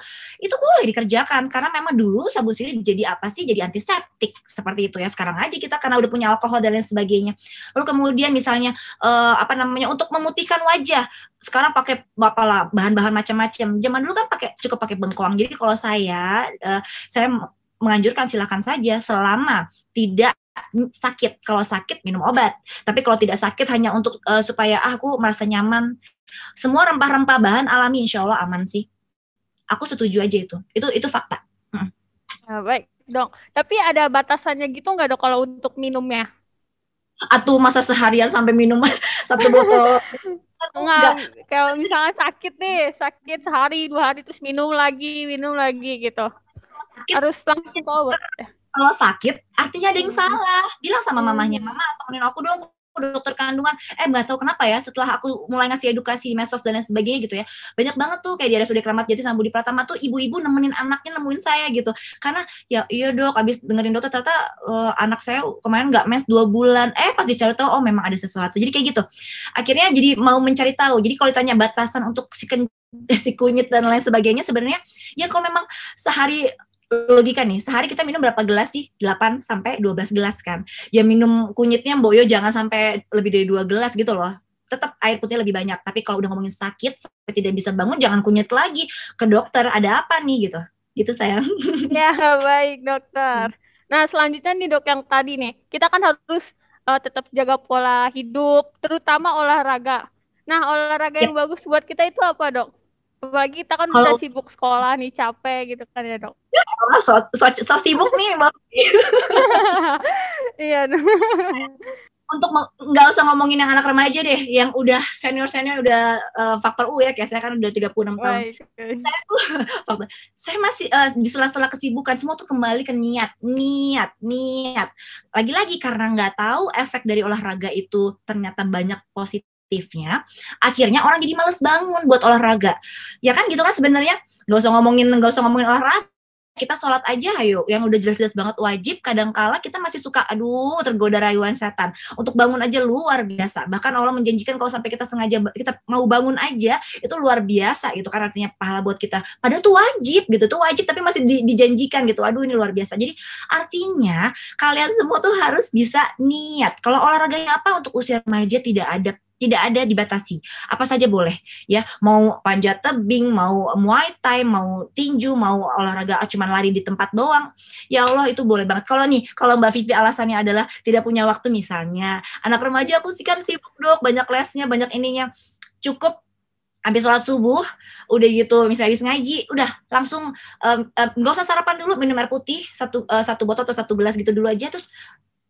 boleh dikerjakan karena memang dulu sabun sirih jadi apa sih, jadi antiseptik seperti itu ya. Sekarang aja kita karena udah punya alkohol dan lain sebagainya. Lalu kemudian misalnya untuk memutihkan wajah sekarang pakai bahan-bahan macam-macam. Zaman dulu kan cukup pakai bengkoang. Jadi kalau saya menganjurkan silakan saja selama tidak sakit. Kalau sakit minum obat. Tapi kalau tidak sakit hanya untuk supaya aku merasa nyaman. Semua rempah-rempah bahan alami insya Allah aman sih. Aku setuju aja itu. Itu fakta. Nah, baik dok. Tapi ada batasannya gitu nggak dok kalau untuk minumnya? Atau masa seharian sampai minum 1 botol? Enggak. Kalau misalnya sakit sehari 2 hari terus minum lagi gitu. Sakit. Harus langsung ke obat. Kalau sakit, artinya ada yang salah. Bilang sama mamahnya, mama temenin aku dong ke dokter kandungan. Nggak tahu kenapa ya, setelah aku mulai ngasih edukasi di medsos dan lain sebagainya gitu ya, banyak banget tuh kayak di RSUD Kramat Jati sama Budi Pratama tuh ibu-ibu nemenin anaknya, nemuin saya gitu. Karena ya iya dok, abis dengerin dokter ternyata anak saya kemarin nggak mens 2 bulan. Pas dicari tahu, memang ada sesuatu. Jadi kayak gitu. Akhirnya jadi mau mencari tahu. Jadi kalau ditanya batasan untuk si kunyit dan lain sebagainya, sebenarnya ya kalau memang sehari logika nih, sehari kita minum berapa gelas sih? 8 sampai 12 gelas kan. Ya minum kunyitnya Mbok Yo jangan sampai lebih dari 2 gelas gitu loh. Tetap air putihnya lebih banyak. Tapi kalau udah ngomongin sakit, sampai tidak bisa bangun, jangan kunyit lagi. Ke dokter, ada apa nih gitu. Gitu sayang. Ya baik dokter. Nah selanjutnya nih dok, yang tadi nih, kita kan harus tetap jaga pola hidup, terutama olahraga. Nah olahraga yang bagus buat kita itu apa dok? Apalagi kita kan udah sibuk sekolah nih, capek gitu kan ya dok. So sibuk nih Mbak. Iya. Untuk nggak usah ngomongin yang anak remaja deh, yang udah senior udah faktor U ya, kayak saya kan udah 36 tahun. Saya masih di sela-sela kesibukan, semua tuh kembali ke niat. Lagi-lagi karena nggak tahu efek dari olahraga itu ternyata banyak positifnya, akhirnya orang jadi males bangun buat olahraga. Ya kan gitu kan sebenarnya, nggak usah ngomongin olahraga. Kita sholat aja ayo, yang udah jelas-jelas banget wajib, kadangkala kita masih suka tergoda rayuan setan. Untuk bangun aja luar biasa. Bahkan Allah menjanjikan kalau sampai kita sengaja kita mau bangun aja itu luar biasa gitu kan, artinya pahala buat kita. Padahal tuh wajib gitu, tapi masih dijanjikan gitu. Ini luar biasa. Jadi artinya kalian semua tuh harus bisa niat. Kalau olahraganya apa untuk usia remaja tidak ada dibatasi, apa saja boleh ya, mau panjat tebing, mau muay thai, mau tinju, mau olahraga cuman lari di tempat doang, ya Allah itu boleh banget. Kalau Mbak Vivi alasannya adalah tidak punya waktu, misalnya anak remaja aku sih kan sibuk dok, banyak lesnya, banyak ininya, cukup habis sholat subuh udah gitu, misalnya habis ngaji udah langsung nggak usah sarapan dulu, minum air putih satu botol atau 1 gelas gitu dulu aja, terus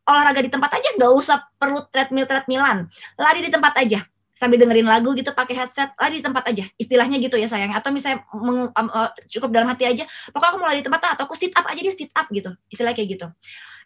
olahraga di tempat aja, nggak usah perlu treadmillan, lari di tempat aja sambil dengerin lagu gitu pakai headset, lari di tempat aja, istilahnya gitu ya sayang. Atau misalnya cukup dalam hati aja, pokoknya aku mau lari di tempat atau aku sit up aja, dia sit up gitu, istilah kayak gitu.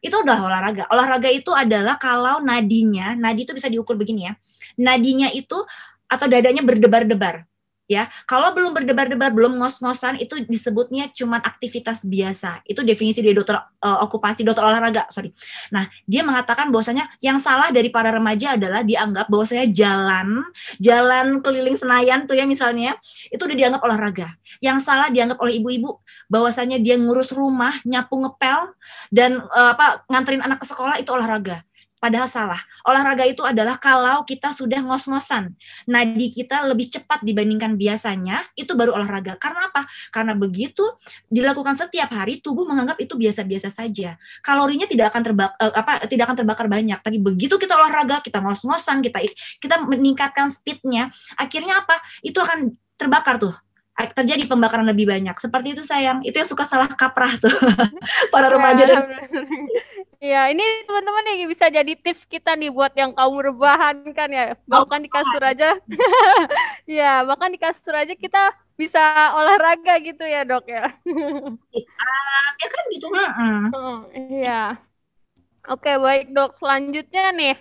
Itu udah olahraga itu adalah kalau nadi itu bisa diukur begini ya, nadinya itu atau dadanya berdebar-debar. Ya, kalau belum berdebar-debar, belum ngos-ngosan, itu disebutnya cuman aktivitas biasa. Itu definisi dari dokter okupasi, dokter olahraga, sorry. Nah, dia mengatakan bahwasanya yang salah dari para remaja adalah dianggap bahwasanya jalan keliling Senayan tuh ya misalnya, itu udah dianggap olahraga. Yang salah dianggap oleh ibu-ibu bahwasanya dia ngurus rumah, nyapu ngepel, dan nganterin anak ke sekolah itu olahraga. Padahal salah. Olahraga itu adalah kalau kita sudah ngos-ngosan. Nadi kita lebih cepat dibandingkan biasanya, itu baru olahraga. Karena apa? Karena begitu dilakukan setiap hari, tubuh menganggap itu biasa-biasa saja. Kalorinya tidak akan terbakar banyak. Tapi begitu kita olahraga, kita ngos-ngosan, kita meningkatkan speednya, akhirnya apa? Itu akan terbakar tuh. Terjadi pembakaran lebih banyak. Seperti itu sayang. Itu yang suka salah kaprah tuh. Para remaja dan ya, ini teman-teman yang bisa jadi tips kita nih buat yang kaum rebahan kan ya. Bahkan di kasur aja. Ya, bahkan di kasur aja kita bisa olahraga gitu ya, Dok ya. Ya kan gitu. Iya. Oke, baik, Dok. Selanjutnya nih.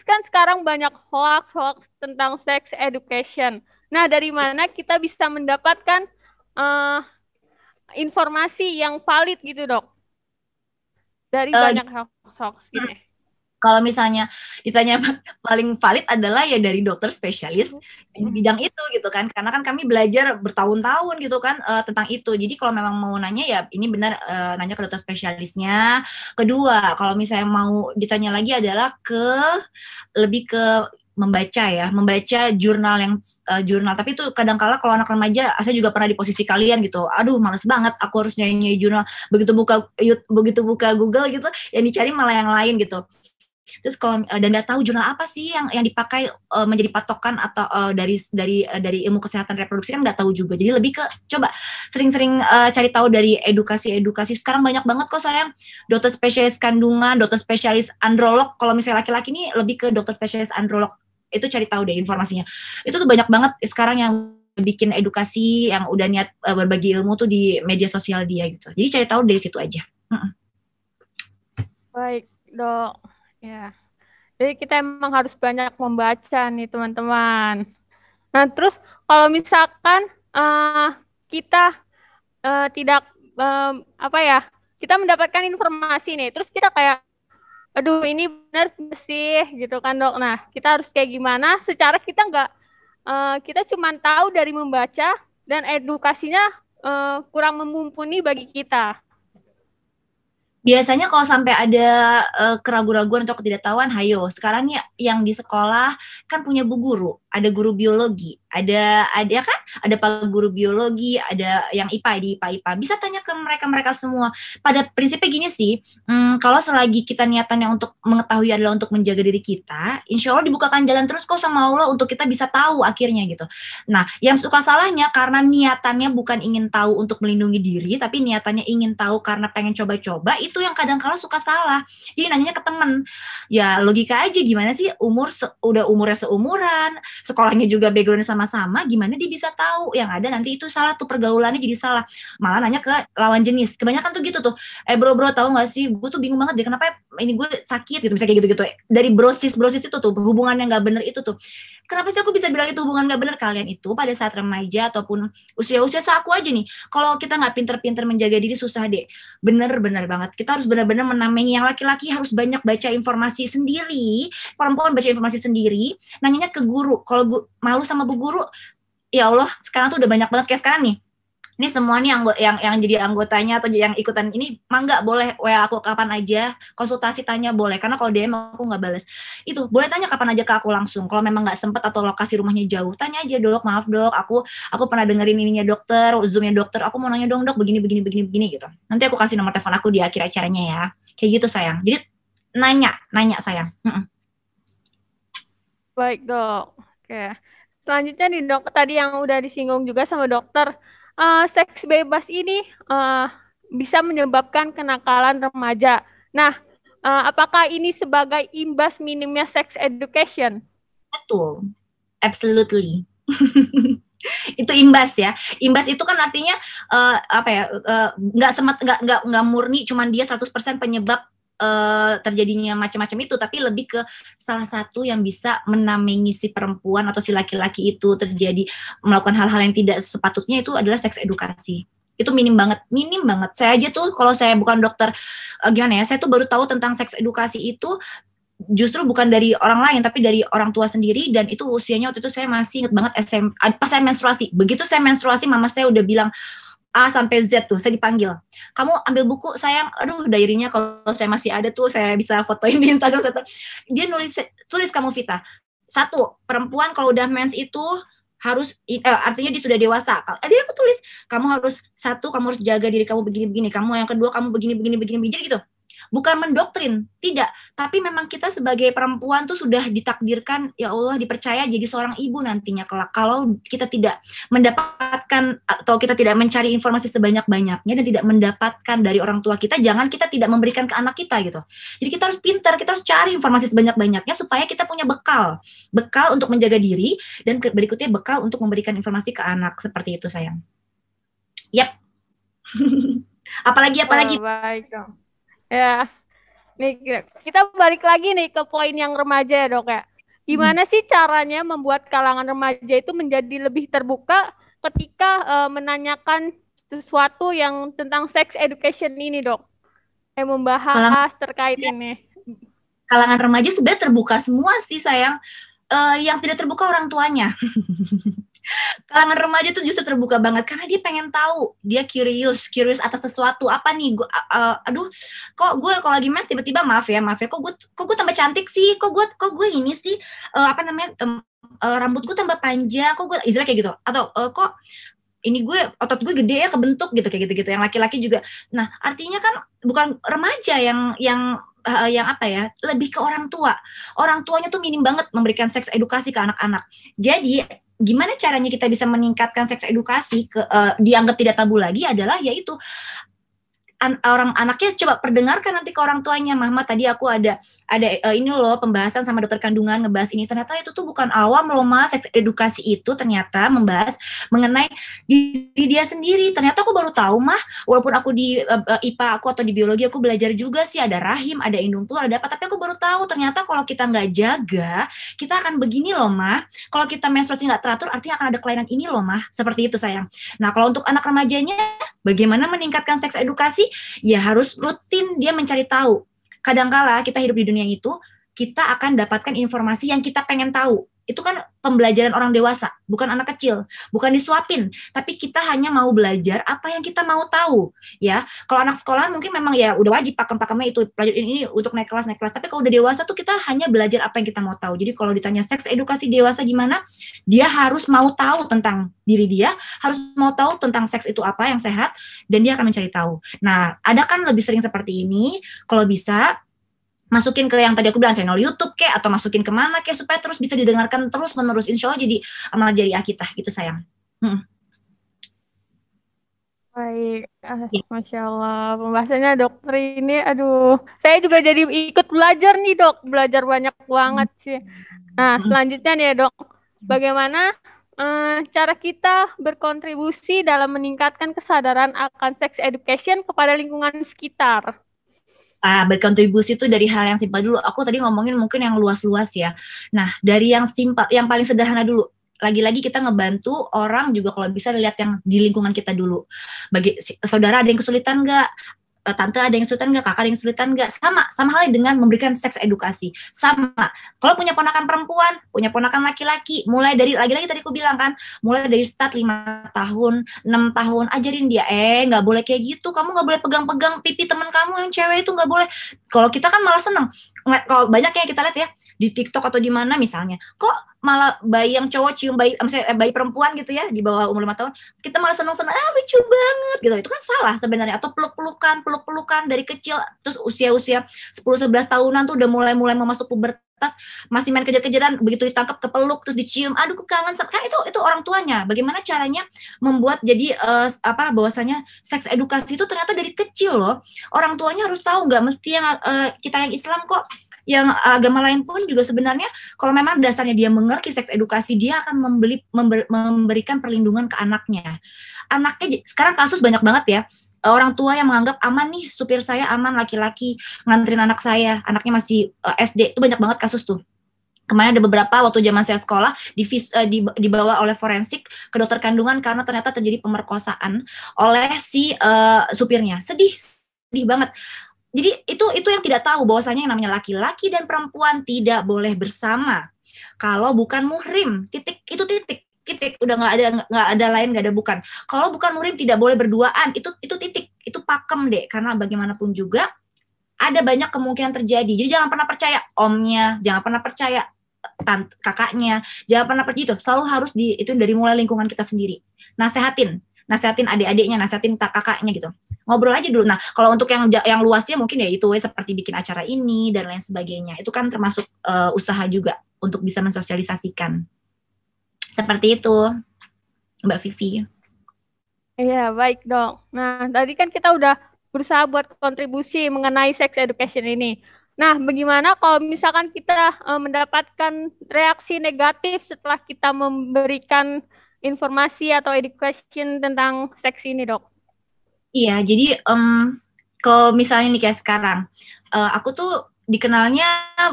Kan sekarang banyak hoax tentang sex education. Nah, dari mana kita bisa mendapatkan informasi yang valid gitu, Dok? Dari banyak hoax gitu. Kalau misalnya ditanya paling valid adalah ya dari dokter spesialis di bidang itu gitu kan, karena kan kami belajar bertahun-tahun gitu kan tentang itu. Jadi kalau memang mau nanya ya ini benar nanya ke dokter spesialisnya. Kedua, kalau misalnya mau ditanya lagi adalah lebih ke membaca jurnal tapi itu kadang-kala kalau anak remaja saya juga pernah di posisi kalian gitu, aduh males banget aku harus nyari jurnal, begitu buka Google gitu yang dicari malah yang lain gitu. Terus kalau dan nggak tahu jurnal apa sih yang dipakai menjadi patokan atau dari ilmu kesehatan reproduksi kan nggak tahu juga. Jadi lebih ke coba sering-sering cari tahu dari edukasi. Sekarang banyak banget kok sayang, dokter spesialis kandungan, dokter spesialis androlog. Kalau misalnya laki-laki ini lebih ke dokter spesialis androlog. Itu cari tahu deh informasinya. Itu tuh banyak banget sekarang yang bikin edukasi, yang udah niat berbagi ilmu tuh di media sosial dia gitu. Jadi cari tahu dari situ aja. Baik, Dok. Ya. Jadi kita emang harus banyak membaca nih, teman-teman. Nah, terus kalau misalkan kita tidak kita mendapatkan informasi nih, terus kita kayak aduh ini benar sih gitu kan, Dok. Nah, kita harus kayak gimana secara kita kita cuma tahu dari membaca dan edukasinya kurang mumpuni bagi kita. Biasanya kalau sampai ada keraguan-raguan atau ketidaktahuan, hayo sekarang ya yang di sekolah kan punya bu guru, ada guru biologi, ada kan, ada pak guru biologi, ada yang IPA di IPA, bisa tanya ke mereka semua. Pada prinsipnya gini sih, kalau selagi kita niatannya untuk mengetahui adalah untuk menjaga diri kita, insya Allah dibukakan jalan terus kok sama Allah untuk kita bisa tahu akhirnya gitu. Nah, yang suka salahnya karena niatannya bukan ingin tahu untuk melindungi diri, tapi niatannya ingin tahu karena pengen coba-coba, itu yang kadang-kala suka salah. Jadi nanyanya ke temen, ya logika aja, gimana sih udah umurnya seumuran, sekolahnya juga backgroundnya sama-sama, gimana dia bisa tahu? Yang ada nanti itu salah tuh, pergaulannya jadi salah. Malah nanya ke lawan jenis. Kebanyakan tuh gitu tuh, bro tahu nggak sih, gue tuh bingung banget deh kenapa ini gue sakit gitu, misalnya kayak gitu-gitu. Dari brosis itu tuh, hubungan yang nggak bener itu tuh. Kenapa sih aku bisa bilang itu hubungan nggak bener? Kalian itu pada saat remaja ataupun usia-usia seaku aja nih, kalau kita nggak pinter-pinter menjaga diri susah deh. Bener banget. Kita harus benar-benar menamai. Yang laki-laki harus banyak baca informasi sendiri, perempuan baca informasi sendiri, nanyanya ke guru. Kalau malu sama bu guru, ya Allah, sekarang tuh udah banyak banget kayak sekarang nih. Ini semua nih yang jadi anggotanya atau yang ikutan ini, mangga boleh WA aku kapan aja, konsultasi tanya boleh, karena kalau DM aku nggak balas. Itu boleh tanya kapan aja ke aku langsung. Kalau memang nggak sempet atau lokasi rumahnya jauh, tanya aja, dok, maaf dok, aku pernah dengerin ininya dokter, zoomnya dokter, aku mau nanya dong dok, begini gitu. Nanti aku kasih nomor telepon aku di akhir acaranya ya, kayak gitu sayang. Jadi nanya sayang. Baik dok. Oke. Selanjutnya nih dok, tadi yang udah disinggung juga sama dokter. Seks bebas ini bisa menyebabkan kenakalan remaja. Nah, apakah ini sebagai imbas minimnya sex education? Betul, absolutely. Itu imbas ya. Imbas itu kan artinya nggak murni cuman dia 100% penyebab terjadinya macam-macam itu, tapi lebih ke salah satu yang bisa menamai si perempuan atau si laki-laki itu terjadi melakukan hal-hal yang tidak sepatutnya itu adalah seks edukasi. Itu minim banget. Saya aja tuh kalau saya bukan dokter gimana ya, saya tuh baru tahu tentang seks edukasi itu justru bukan dari orang lain tapi dari orang tua sendiri, dan itu usianya waktu itu saya masih inget banget pas saya menstruasi. Begitu saya menstruasi mama saya udah bilang A sampai Z tuh, saya dipanggil. Kamu ambil buku sayang, aduh diary-nya kalau saya masih ada tuh saya bisa fotoin di Instagram. Dia tulis kamu Vita, 1, perempuan kalau udah mens itu harus artinya dia sudah dewasa. Dia aku tulis kamu harus 1, kamu harus jaga diri kamu begini-begini, kamu yang kedua kamu begini-begini jadi gitu. Bukan mendoktrin, tidak, tapi memang kita sebagai perempuan tuh sudah ditakdirkan, ya Allah, dipercaya jadi seorang ibu nantinya kelak. Kalau kita tidak mendapatkan atau kita tidak mencari informasi sebanyak-banyaknya dan tidak mendapatkan dari orang tua kita, jangan kita tidak memberikan ke anak kita gitu. Jadi kita harus pintar, kita harus cari informasi sebanyak-banyaknya supaya kita punya bekal untuk menjaga diri, dan berikutnya bekal untuk memberikan informasi ke anak. Seperti itu sayang. Yap. apalagi Oh, baik dong. Ya, nih kita balik lagi nih ke poin yang remaja ya dok ya. Gimana sih caranya membuat kalangan remaja itu menjadi lebih terbuka ketika menanyakan sesuatu yang tentang sex education ini dok? Yang membahas terkait ini. Kalangan remaja sebenarnya terbuka semua sih sayang. Yang tidak terbuka orang tuanya. Kalangan remaja tuh justru terbuka banget karena dia pengen tahu, dia curious atas sesuatu. Apa nih aduh, kok gue kalau lagi mens tiba-tiba maaf ya kok gue tambah cantik sih, kok gue ini sih rambut gue tambah panjang, kok gue istilah kayak gitu, atau kok ini otot gue gede ya, kebentuk gitu, kayak gitu yang laki-laki juga. Nah artinya kan bukan remaja yang apa ya, lebih ke orang tuanya tuh minim banget memberikan seks edukasi ke anak-anak. Jadi gimana caranya kita bisa meningkatkan seks edukasi dianggap tidak tabu lagi adalah yaitu orang anaknya coba perdengarkan nanti ke orang tuanya, Mama tadi aku ada ini loh pembahasan sama dokter kandungan ngebahas ini, ternyata itu tuh bukan awam loh Mas, seks edukasi itu ternyata membahas mengenai diri dia sendiri. Ternyata aku baru tahu Mah, walaupun aku di IPA aku atau di biologi aku belajar juga sih ada rahim, ada indung telur, ada apa, tapi aku baru tahu ternyata kalau kita nggak jaga kita akan begini loh Mah. Kalau kita menstruasi nggak teratur artinya akan ada kelainan ini loh Mah. Seperti itu sayang. Nah kalau untuk anak remajanya bagaimana meningkatkan seks edukasi? Ya harus rutin dia mencari tahu. Kadangkala kita hidup di dunia itu, kita akan dapatkan informasi yang kita pengen tahu. Itu kan pembelajaran orang dewasa, bukan anak kecil, bukan disuapin, tapi kita hanya mau belajar apa yang kita mau tahu, ya. Kalau anak sekolah mungkin memang ya udah wajib pakem-pakemnya itu, pelajaran ini untuk naik kelas, tapi kalau udah dewasa tuh kita hanya belajar apa yang kita mau tahu. Jadi kalau ditanya seks edukasi dewasa gimana, dia harus mau tahu tentang diri dia, harus mau tahu tentang seks itu apa yang sehat, dan dia akan mencari tahu. Nah, ada kan lebih sering seperti ini, kalau bisa masukin ke yang tadi aku bilang channel YouTube kayak, atau masukin kemana kayak supaya terus bisa didengarkan terus menerus, insya Allah jadi amal jariah kita gitu sayang. Baik, Masya Allah pembahasannya dokter ini, aduh saya juga jadi ikut belajar nih dok, belajar banyak banget sih. Nah selanjutnya nih ya dok, bagaimana cara kita berkontribusi dalam meningkatkan kesadaran akan sex education kepada lingkungan sekitar? Berkontribusi itu dari hal yang simpel dulu. Aku tadi ngomongin mungkin yang luas-luas ya. Nah, dari yang simpel, yang paling sederhana dulu. Lagi-lagi kita ngebantu orang juga kalau bisa lihat yang di lingkungan kita dulu. Bagi saudara ada yang kesulitan nggak? Tante ada yang kesulitan nggak? Kakak ada yang kesulitan nggak? Sama halnya dengan memberikan seks edukasi. Sama. Kalau punya ponakan perempuan, punya ponakan laki-laki, mulai dari, lagi-lagi tadi aku bilang kan, mulai dari start 5 tahun, 6 tahun, ajarin dia, nggak boleh kayak gitu, kamu nggak boleh pegang-pegang pipi teman kamu yang cewek itu nggak boleh. Kalau kita kan malah seneng. Kalau banyak yang kita lihat ya, di TikTok atau di mana misalnya, kok malah bayi yang cowok cium bayi perempuan gitu ya di bawah umur 5 tahun, kita malah seneng-seneng, lucu banget gitu. Itu kan salah sebenarnya. Atau peluk-pelukan dari kecil, terus usia 10-11 tahunan tuh udah mulai memasuki pubertas, masih main kejar-kejaran, begitu ditangkap kepeluk terus dicium, aduh kangen kan, itu orang tuanya. Bagaimana caranya membuat jadi bahwasanya seks edukasi itu ternyata dari kecil loh. Orang tuanya harus tahu, nggak mesti yang kita yang Islam kok, yang agama lain pun juga sebenarnya kalau memang dasarnya dia mengerti seks edukasi, dia akan memberikan perlindungan ke anaknya. Anaknya sekarang kasus banyak banget ya, orang tua yang menganggap aman nih, supir saya aman, laki-laki nganterin anak saya, anaknya masih SD, itu banyak banget kasus tuh. Kemarin ada beberapa waktu zaman saya sekolah dibawa oleh forensik ke dokter kandungan karena ternyata terjadi pemerkosaan oleh si supirnya. Sedih banget. Jadi itu yang tidak tahu bahwasanya yang namanya laki-laki dan perempuan tidak boleh bersama kalau bukan muhrim. Titik, udah nggak ada lain, nggak ada bukan. Kalau bukan muhrim tidak boleh berduaan. Itu titik, itu pakem deh, karena bagaimanapun juga ada banyak kemungkinan terjadi. Jadi jangan pernah percaya omnya, jangan pernah percaya kakaknya, jangan pernah percaya itu. Selalu harus itu dari mulai lingkungan kita sendiri. Nasehatin adik-adiknya, nasehatin kakaknya gitu. Ngobrol aja dulu. Nah, kalau untuk yang luasnya mungkin ya itu seperti bikin acara ini dan lain sebagainya. Itu kan termasuk usaha juga untuk bisa mensosialisasikan. Seperti itu, Mbak Vivi. Iya, baik dong. Nah, tadi kan kita udah berusaha buat kontribusi mengenai sex education ini. Nah, bagaimana kalau misalkan kita mendapatkan reaksi negatif setelah kita memberikan informasi atau education tentang seks ini, Dok? Iya, jadi kalau misalnya nih kayak sekarang, aku tuh dikenalnya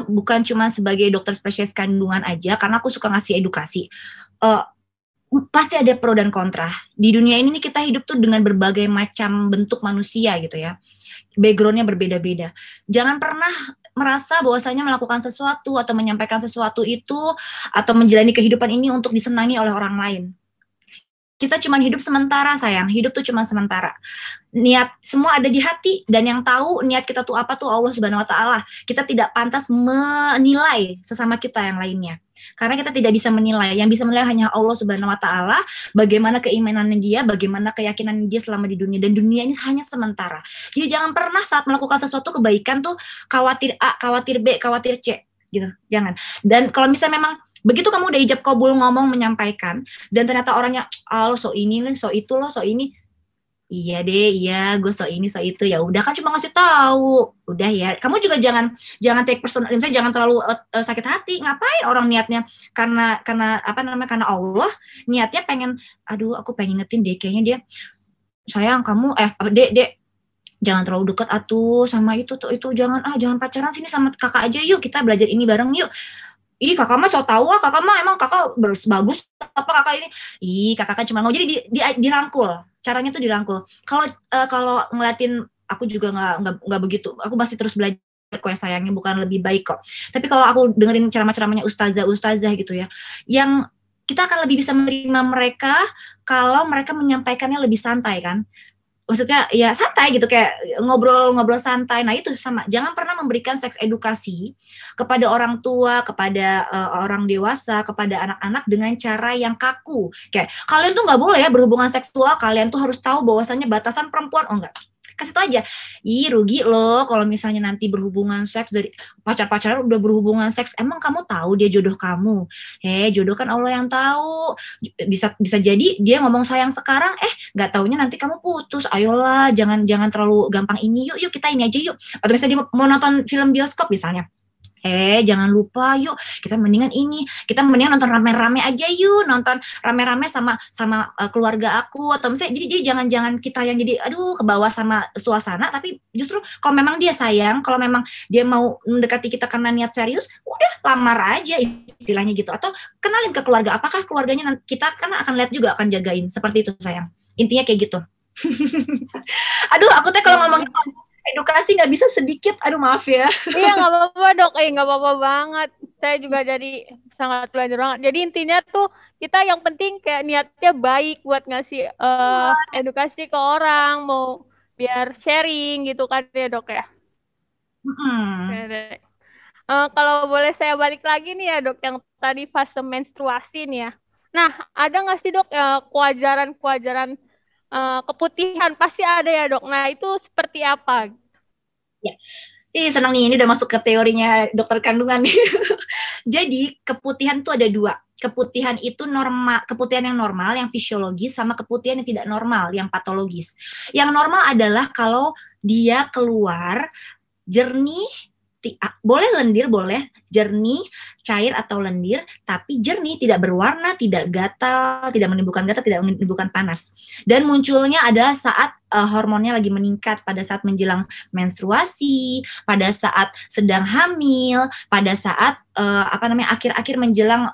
bukan cuma sebagai dokter spesialis kandungan aja, karena aku suka ngasih edukasi. Pasti ada pro dan kontra. Di dunia ini nih kita hidup tuh dengan berbagai macam bentuk manusia gitu ya. Background-nya berbeda-beda. Jangan pernah merasa bahwasanya melakukan sesuatu atau menyampaikan sesuatu itu atau menjalani kehidupan ini untuk disenangi oleh orang lain. Kita cuma hidup sementara, sayang. Hidup tuh cuma sementara. Niat semua ada di hati, dan yang tahu niat kita tuh apa tuh Allah Subhanahu wa Ta'ala. Kita tidak pantas menilai sesama kita yang lainnya. Karena kita tidak bisa menilai. Yang bisa menilai hanya Allah Subhanahu wa Ta'ala, bagaimana keimanannya dia, bagaimana keyakinan dia selama di dunia, dan dunia ini hanya sementara. Jadi jangan pernah saat melakukan sesuatu kebaikan tuh khawatir A, khawatir B, khawatir C gitu. Jangan. Dan kalau misalnya memang begitu kamu udah ijab kabul ngomong menyampaikan dan ternyata orangnya lo so ini lo so itu lo so ini, iya deh, iya gue so ini so itu, ya udah kan cuma ngasih tahu, udah ya. Kamu juga jangan take personal, misalnya jangan terlalu sakit hati. Ngapain orang niatnya karena apa namanya, karena Allah niatnya pengen, aduh aku pengen ngetin deh kayaknya dia sayang kamu dek jangan terlalu dekat atuh sama itu jangan pacaran, sini sama kakak aja yuk, kita belajar ini bareng yuk. Ih kakak mah so tau kakak mah emang kakak bagus apa kakak ini, kakak kan cuma mau. Jadi dirangkul, caranya tuh dirangkul. Kalau ngeliatin aku juga nggak begitu, aku masih terus belajar kok ya sayangnya, bukan lebih baik kok. Tapi kalau aku dengerin ceramah-ceramahnya ustazah gitu ya, yang kita akan lebih bisa menerima mereka kalau mereka menyampaikannya lebih santai kan. Maksudnya ya santai gitu, kayak ngobrol santai. Nah itu sama, jangan pernah memberikan seks edukasi kepada orang tua, kepada orang dewasa, kepada anak-anak dengan cara yang kaku. Kayak kalian tuh nggak boleh ya berhubungan seksual, kalian tuh harus tahu bahwasannya batasan perempuan. Oh enggak, kasih tau aja. Rugi loh kalau misalnya nanti berhubungan seks, dari pacar-pacaran udah berhubungan seks, emang kamu tahu dia jodoh kamu? Jodoh kan Allah yang tahu. Bisa jadi dia ngomong sayang sekarang, nggak taunya nanti kamu putus. Ayolah, jangan terlalu gampang ini. Yuk kita ini aja yuk. Atau misalnya dia mau nonton film bioskop misalnya, jangan lupa yuk, kita mendingan nonton rame-rame aja yuk, nonton rame-rame sama keluarga aku. Atau misalnya jadi jangan kita yang jadi aduh ke bawah sama suasana, tapi justru kalau memang dia sayang, kalau memang dia mau mendekati kita karena niat serius, udah lamar aja istilahnya gitu. Atau kenalin ke keluarga, apakah keluarganya kita kan akan lihat juga, akan jagain. Seperti itu sayang, intinya kayak gitu. Aduh aku teh kalau ngomongin edukasi nggak bisa sedikit, aduh maaf ya. Iya nggak apa-apa dok, nggak apa-apa banget. Saya juga jadi sangat belajar banget. Jadi intinya tuh kita yang penting kayak niatnya baik buat ngasih edukasi ke orang, mau biar sharing gitu kan ya dok ya. Kalau boleh saya balik lagi nih ya dok, yang tadi fase menstruasi nih ya. Nah ada nggak sih dok kewajaran keputihan? Pasti ada ya dok. Nah itu seperti apa? Ya, senang nih, ini udah masuk ke teorinya dokter kandungan nih. Jadi keputihan itu ada dua. Keputihan itu normal, keputihan yang normal, yang fisiologis, sama keputihan yang tidak normal, yang patologis. Yang normal adalah kalau dia keluar jernih, boleh lendir, boleh jernih, cair atau lendir, tapi jernih, tidak berwarna, tidak gatal, tidak menimbulkan panas. Dan munculnya adalah saat hormonnya lagi meningkat, pada saat menjelang menstruasi, pada saat sedang hamil, pada saat akhir-akhir menjelang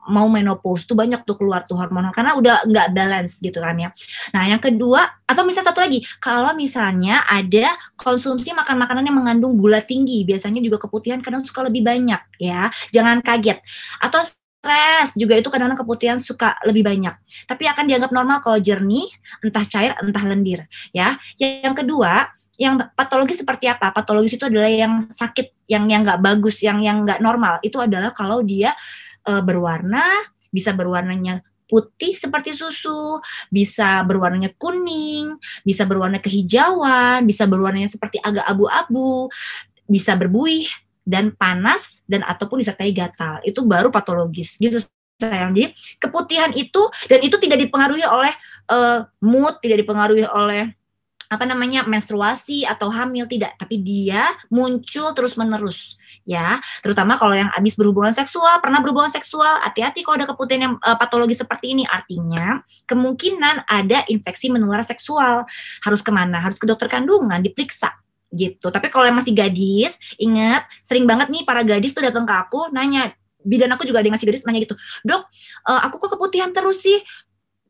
mau menopause tuh banyak tuh keluar tuh hormon karena udah nggak balance gitu kan ya. Nah yang kedua, atau misalnya satu lagi, kalau misalnya ada konsumsi makan-makanan yang mengandung gula tinggi, biasanya juga keputihan kadang suka lebih banyak ya, jangan kaget. Atau stres juga itu kadang-kadang keputihan suka lebih banyak, tapi akan dianggap normal kalau jernih, entah cair, entah lendir ya. Yang kedua, yang patologis seperti apa? Patologis itu adalah yang sakit, yang nggak bagus, yang nggak normal. Itu adalah kalau dia berwarna, bisa berwarnanya putih seperti susu, bisa berwarnanya kuning, bisa berwarna kehijauan, bisa berwarnanya seperti agak abu-abu, bisa berbuih dan panas dan ataupun disertai gatal. Itu baru patologis gitu sayang. Jadi keputihan itu, dan itu tidak dipengaruhi oleh mood, tidak dipengaruhi oleh menstruasi atau hamil, tidak, tapi dia muncul terus-menerus ya, terutama kalau yang habis pernah berhubungan seksual, hati-hati kalau ada keputihan yang patologi seperti ini, artinya kemungkinan ada infeksi menular seksual. Harus kemana? Harus ke dokter kandungan, diperiksa gitu. Tapi kalau yang masih gadis, ingat, sering banget nih para gadis tuh datang ke aku, nanya, bidan aku juga ada yang masih gadis, nanya gitu, dok, aku kok keputihan terus sih,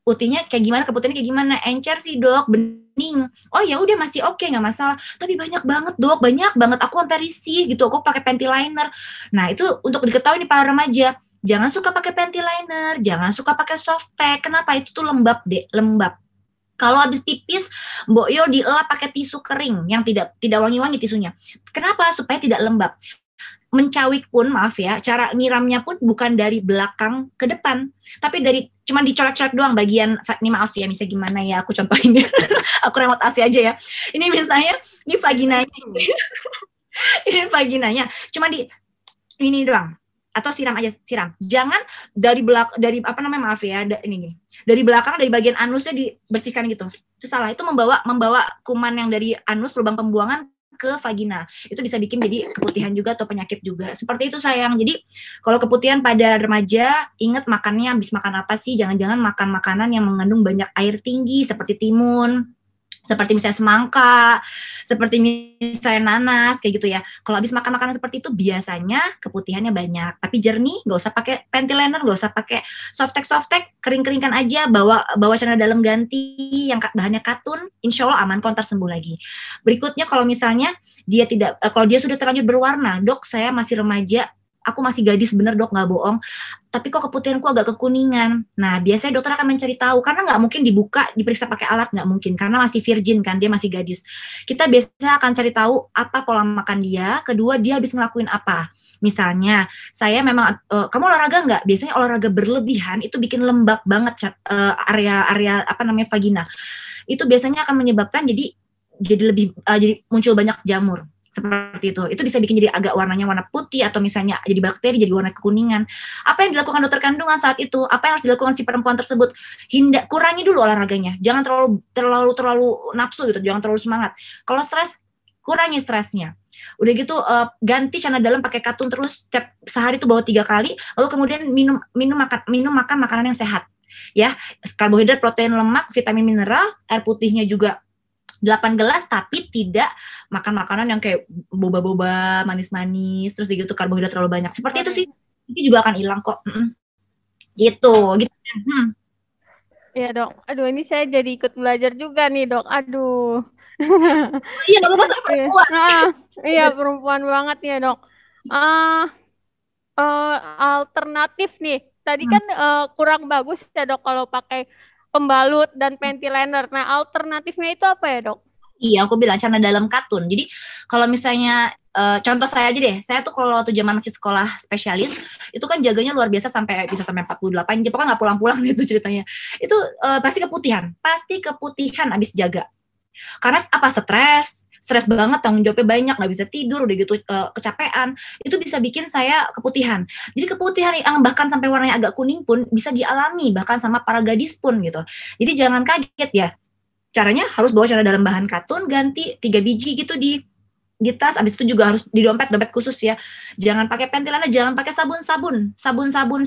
putihnya kayak gimana, keputihannya kayak gimana, encer sih dok, bening, oh ya udah masih oke, nggak masalah, tapi banyak banget dok, banyak banget, aku sampai risih gitu, aku pakai panty liner. Nah itu untuk diketahui nih para remaja, jangan suka pakai panty liner, jangan suka pakai softtek. Kenapa? Itu tuh lembab deh, lembab. Kalau habis pipis, Mbok Yo dielap pakai tisu kering yang tidak wangi-wangi tisunya. Kenapa? Supaya tidak lembab. Mencawik pun, maaf ya, cara nyiramnya pun bukan dari belakang ke depan, tapi cuma dicolek-colek doang bagian, ini maaf ya, misalnya gimana ya, aku contohin ya, aku remote AC aja ya. Ini misalnya, ini vaginanya, ini vaginanya, cuma ini doang, atau siram aja, siram. Jangan dari belakang, dari bagian anusnya dibersihkan gitu. Itu salah, itu membawa kuman yang dari anus, lubang pembuangan ke vagina. Itu bisa bikin jadi keputihan juga atau penyakit juga. Seperti itu sayang. Jadi kalau keputihan pada remaja, ingat makannya habis makan apa sih? Jangan-jangan makan makanan yang mengandung banyak air tinggi seperti timun, seperti misalnya semangka, seperti misalnya nanas, kayak gitu ya. Kalau habis makan makanan seperti itu biasanya keputihannya banyak. Tapi jernih, nggak usah pakai panty liner, nggak usah pakai softtek, kering-keringkan aja, bawa celana dalam ganti yang bahannya katun, insya Allah aman, kontar sembuh lagi. Berikutnya kalau misalnya kalau dia sudah terlanjur berwarna, dok saya masih remaja, aku masih gadis, bener dok, nggak bohong, tapi kok keputihanku agak kekuningan. Nah, biasanya dokter akan mencari tahu, karena nggak mungkin diperiksa pakai alat, nggak mungkin, karena masih virgin kan, dia masih gadis. Kita biasanya akan cari tahu apa pola makan dia, kedua dia habis ngelakuin apa. Misalnya, saya memang, kamu olahraga nggak? Biasanya olahraga berlebihan, itu bikin lembab banget area vagina. Itu biasanya akan menyebabkan jadi muncul banyak jamur. Seperti itu bisa bikin jadi agak warnanya warna putih, atau misalnya jadi bakteri, jadi warna kekuningan. Apa yang dilakukan dokter kandungan saat itu? Apa yang harus dilakukan si perempuan tersebut? Kurangi dulu olahraganya, jangan terlalu nafsu gitu, jangan terlalu semangat. Kalau stres, kurangi stresnya. Udah gitu ganti celana dalam pakai katun terus, sehari itu bawa 3 kali, lalu kemudian minum makan makanan yang sehat. Ya, karbohidrat, protein, lemak, vitamin, mineral, air putihnya juga 8 gelas, tapi tidak makan makanan yang kayak boba-boba, manis-manis, terus gitu karbohidrat terlalu banyak. Seperti itu sih, itu juga akan hilang kok. Gitu. Iya dok, aduh ini saya jadi ikut belajar juga nih dok, aduh. Iya, nggak apa-apa, saya perempuan. Iya, perempuan banget ya dok. Alternatif nih, tadi kan kurang bagus ya dok kalau pakai pembalut dan panty liner. Nah, alternatifnya itu apa ya, dok? Iya, aku bilang celana dalam katun. Jadi, kalau misalnya contoh saya aja deh. Saya tuh kalau waktu zaman masih sekolah spesialis, itu kan jaganya luar biasa bisa sampai 48 jam. Pokoknya nggak pulang-pulang gitu ceritanya. Itu pasti keputihan abis jaga. Karena apa? Stres banget, tanggung jawabnya banyak, nggak bisa tidur, udah gitu kecapean, itu bisa bikin saya keputihan. Jadi keputihan yang bahkan sampai warnanya agak kuning pun bisa dialami bahkan sama para gadis pun gitu. Jadi jangan kaget ya. Caranya harus bawa celana dalam bahan katun, ganti 3 biji gitu di di tas, abis itu juga harus di dompet khusus ya. Jangan pakai pentil Anda, jangan pakai sabun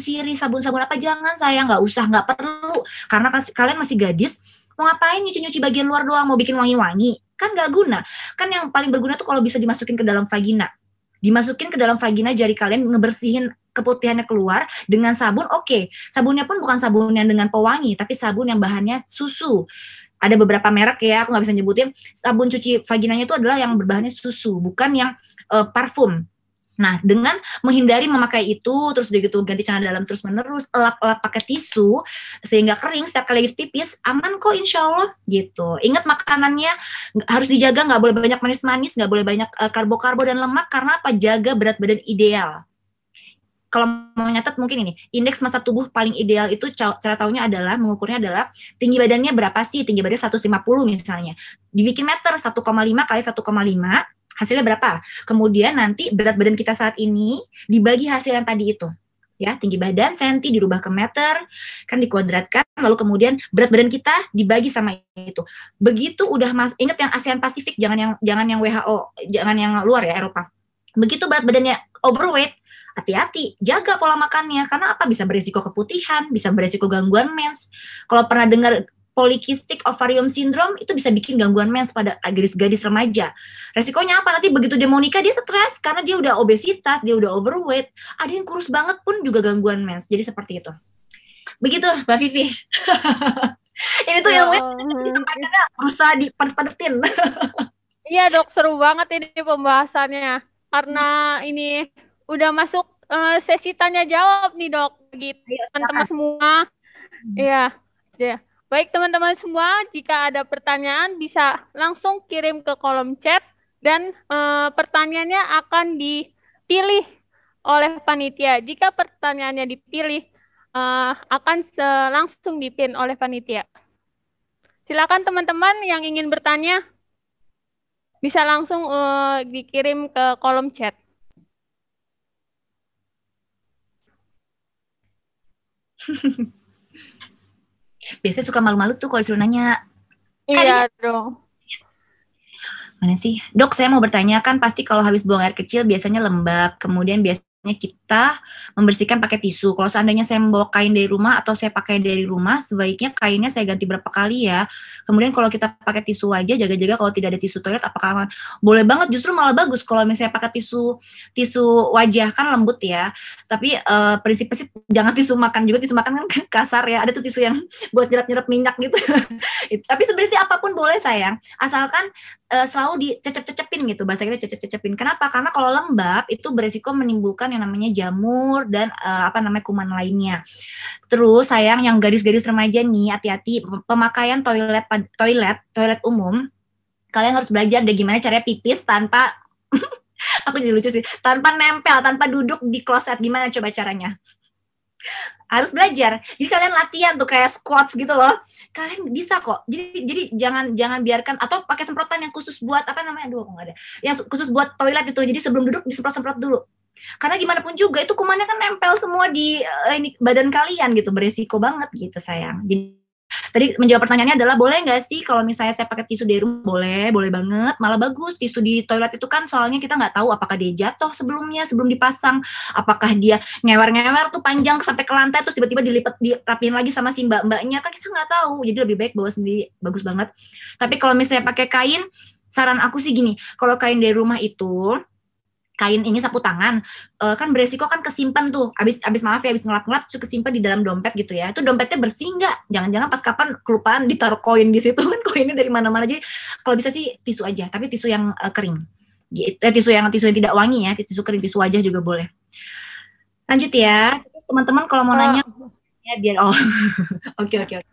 sirih, sabun apa, jangan, saya nggak usah, nggak perlu. Karena kalian masih gadis, mau ngapain nyuci bagian luar doang, mau bikin wangi-wangi, kan nggak guna. Kan yang paling berguna tuh kalau bisa dimasukin ke dalam vagina. Dimasukin ke dalam vagina, jari kalian ngebersihin keputihannya keluar dengan sabun, oke. Sabunnya pun bukan sabun yang dengan pewangi, tapi sabun yang bahannya susu. Ada beberapa merek ya, aku nggak bisa nyebutin. Sabun cuci vaginanya itu adalah yang berbahannya susu, bukan yang parfum. Nah, dengan menghindari memakai itu, terus begitu ganti celana dalam terus-menerus, elap-elap pakai tisu, sehingga kering setiap kali pipis, aman kok insya Allah, gitu. Ingat makanannya harus dijaga, nggak boleh banyak manis-manis, nggak boleh banyak karbo-karbo dan lemak, karena apa? Jaga berat badan ideal. Kalau mau nyatet mungkin ini, indeks massa tubuh paling ideal itu cara taunya adalah, mengukurnya adalah tinggi badannya berapa sih? Tinggi badannya 150 misalnya. Dibikin meter 1,5 kali 1,5, hasilnya berapa? Kemudian nanti berat badan kita saat ini dibagi hasil yang tadi itu. Ya, tinggi badan senti dirubah ke meter, kan dikuadratkan, lalu kemudian berat badan kita dibagi sama itu. Begitu udah masuk, ingat yang ASEAN Pasifik, jangan yang WHO, jangan yang luar ya, Eropa. Begitu berat badannya overweight, hati-hati, jaga pola makannya, karena apa? Bisa beresiko keputihan, bisa beresiko gangguan mens. Kalau pernah dengar polycystic ovarium syndrome, itu bisa bikin gangguan mens pada gadis-gadis remaja. Resikonya apa? Nanti begitu dia mau nikah, dia stres, karena dia udah obesitas, dia udah overweight, ada yang kurus banget pun juga gangguan mens. Jadi seperti itu. Begitu, Mbak Vivi. Ini tuh yang disampaikannya berusaha dipadet-padetin. Iya dok, seru banget ini pembahasannya. Karena ini udah masuk sesi tanya jawab nih dok, gitu teman-teman semua. Iya, ya. Baik teman-teman semua, jika ada pertanyaan bisa langsung kirim ke kolom chat dan pertanyaannya akan dipilih oleh panitia. Jika pertanyaannya dipilih, akan langsung dipin oleh panitia. Silakan teman-teman yang ingin bertanya bisa langsung dikirim ke kolom chat. Biasanya suka malu-malu tuh kalau disuruh nanya. Iya dong. Mana sih? Dok, saya mau bertanya, kan pasti kalau habis buang air kecil biasanya lembab, kemudian biasanya kita membersihkan pakai tisu. Kalau seandainya saya membawa kain dari rumah atau saya pakai dari rumah, sebaiknya kainnya saya ganti berapa kali ya. Kemudian kalau kita pakai tisu aja, jaga-jaga kalau tidak ada tisu toilet, apakah aman? Boleh banget, justru malah bagus kalau misalnya pakai tisu wajah, kan lembut ya. Tapi prinsipnya sih jangan tisu makan juga, tisu makan kan kasar ya. Ada tuh tisu yang buat nyerap-nyerap minyak gitu. Tapi sebenarnya sih apapun boleh sayang, asalkan selalu dicecep-cecepin gitu, bahasa kita cecep-cecepin. Kenapa? Karena kalau lembab itu beresiko menimbulkan yang namanya jamur dan kuman lainnya. Terus sayang, yang gadis-gadis remaja nih, hati-hati pemakaian toilet umum. Kalian harus belajar deh gimana caranya pipis tanpa aku jadi lucu sih, tanpa nempel, tanpa duduk di kloset. Gimana coba caranya? Harus belajar. Jadi kalian latihan tuh kayak squats gitu loh. Kalian bisa kok. Jadi jangan biarkan, atau pakai semprotan yang khusus buat enggak ada. Yang khusus buat toilet itu. Jadi sebelum duduk disemprot-semprot dulu. Karena gimana pun juga itu kumannya kan nempel semua di badan kalian gitu. Beresiko banget gitu sayang. Jadi tadi menjawab pertanyaannya adalah, boleh nggak sih kalau misalnya saya pakai tisu dari rumah? Boleh banget, malah bagus. Tisu di toilet itu kan soalnya kita nggak tahu apakah dia jatuh sebelum dipasang, apakah dia ngewer tuh panjang sampai ke lantai terus tiba-tiba dirapiin lagi sama si mbak-mbaknya, kan kita nggak tahu. Jadi lebih baik bawa sendiri, bagus banget. Tapi kalau misalnya pakai kain, saran aku sih gini, kalau kain dari rumah itu, kain ini sapu tangan, kan beresiko kan kesimpan tuh, abis ngelap-ngelap terus kesimpan di dalam dompet gitu ya. Itu dompetnya bersih nggak? Jangan-jangan pas kapan kelupaan ditaruh koin di situ, kan koinnya dari mana-mana. Jadi kalau bisa sih tisu aja, tapi tisu yang kering. Tisu yang tidak wangi ya, tisu kering, tisu wajah juga boleh. Lanjut ya. Terus teman-teman kalau mau nanya ya biar Oke.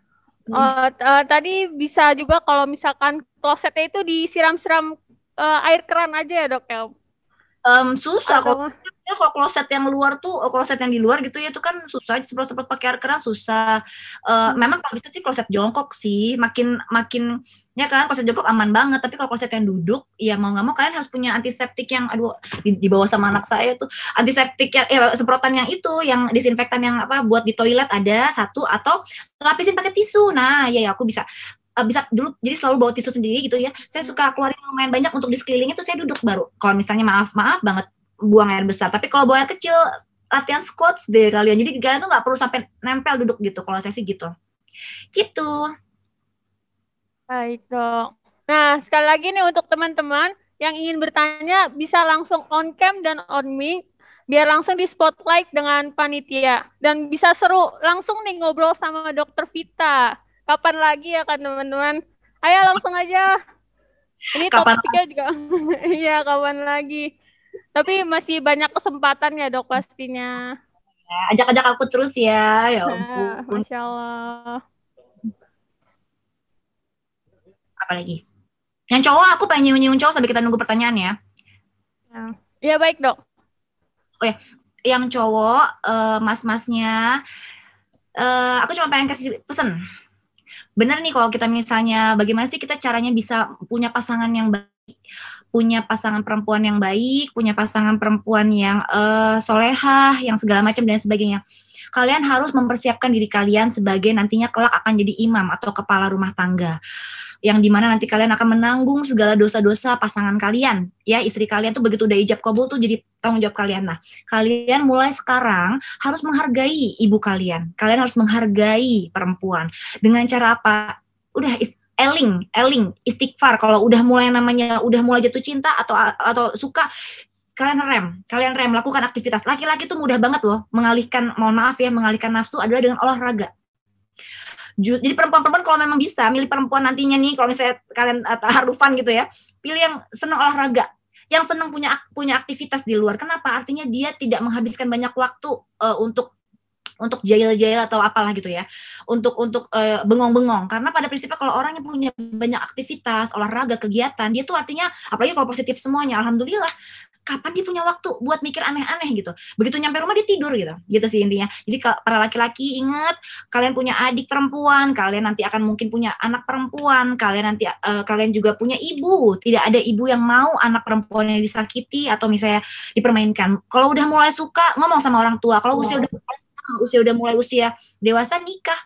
Tadi bisa juga kalau misalkan klosetnya itu disiram-siram air keran aja ya dok ya. Susah kok. Kalau kloset yang luar tuh, kloset yang di luar gitu ya, itu kan susah, semprot-semprot pakai air keran susah. Memang kalau bisa sih kloset jongkok sih, makin ya kan, kloset jongkok aman banget. Tapi kalau kloset yang duduk, ya mau nggak mau kalian harus punya antiseptik yang, dibawa sama anak saya tuh, antiseptik yang semprotan yang itu, yang disinfektan yang buat di toilet ada satu, atau lapisin pakai tisu. Nah, ya aku bisa. bisa dulu, jadi selalu bawa tisu sendiri gitu ya. Saya suka keluarin lumayan banyak untuk di sekelilingnya tuh saya duduk baru. Kalau misalnya maaf banget buang air besar. Tapi kalau buang air kecil, latihan squats deh kalian. Jadi kalian tuh nggak perlu sampai nempel duduk gitu. Kalau saya sih gitu. Gitu. Baik dok. Nah sekali lagi nih untuk teman-teman yang ingin bertanya bisa langsung on cam dan on mic. Biar langsung di spotlight dengan panitia. Dan bisa seru langsung nih ngobrol sama Dokter Vita. Kapan lagi ya kan teman-teman? Ayo langsung aja. Ini topiknya juga. Iya, kapan lagi. Tapi masih banyak kesempatan ya dok pastinya. Ajak-ajak aku terus ya. Ya ampun. Masya Allah. Apa lagi? Yang cowok aku pengen nyium-nyium cowok sampai kita nunggu pertanyaannya. Iya baik dok. Oh ya, yang cowok, mas-masnya, aku cuma pengen kasih pesan. Bener nih kalau kita misalnya bagaimana sih kita caranya bisa punya pasangan yang baik, punya pasangan perempuan yang baik, punya pasangan perempuan yang solehah, yang segala macam dan sebagainya. Kalian harus mempersiapkan diri kalian sebagai nantinya kelak akan jadi imam atau kepala rumah tangga. Yang dimana nanti kalian akan menanggung segala dosa-dosa pasangan kalian. Ya, istri kalian tuh begitu udah ijab kabul tuh jadi tanggung jawab kalian. Nah, kalian mulai sekarang harus menghargai ibu kalian. Kalian harus menghargai perempuan. Dengan cara apa? Udah eling, istighfar. Kalau udah mulai jatuh cinta atau suka, kalian rem, lakukan aktivitas. Laki-laki tuh mudah banget loh mengalihkan nafsu adalah dengan olahraga. Jadi perempuan-perempuan kalau memang bisa milih perempuan nantinya nih, kalau misalnya kalian harufan gitu ya, pilih yang senang olahraga, yang senang punya aktivitas di luar. Kenapa? Artinya dia tidak menghabiskan banyak waktu untuk jail-jail atau apalah gitu ya, untuk bengong-bengong. Karena pada prinsipnya kalau orang yang punya banyak aktivitas, olahraga, kegiatan, dia tuh artinya, apalagi kalau positif semuanya, alhamdulillah, kapan dia punya waktu buat mikir aneh-aneh gitu. Begitu nyampe rumah dia tidur gitu sih intinya. Jadi para laki-laki ingat, kalian punya adik perempuan, kalian nanti akan mungkin punya anak perempuan, kalian juga punya ibu. Tidak ada ibu yang mau anak perempuannya disakiti atau misalnya dipermainkan. Kalau udah mulai suka, ngomong sama orang tua. Kalau usia udah mulai usia dewasa,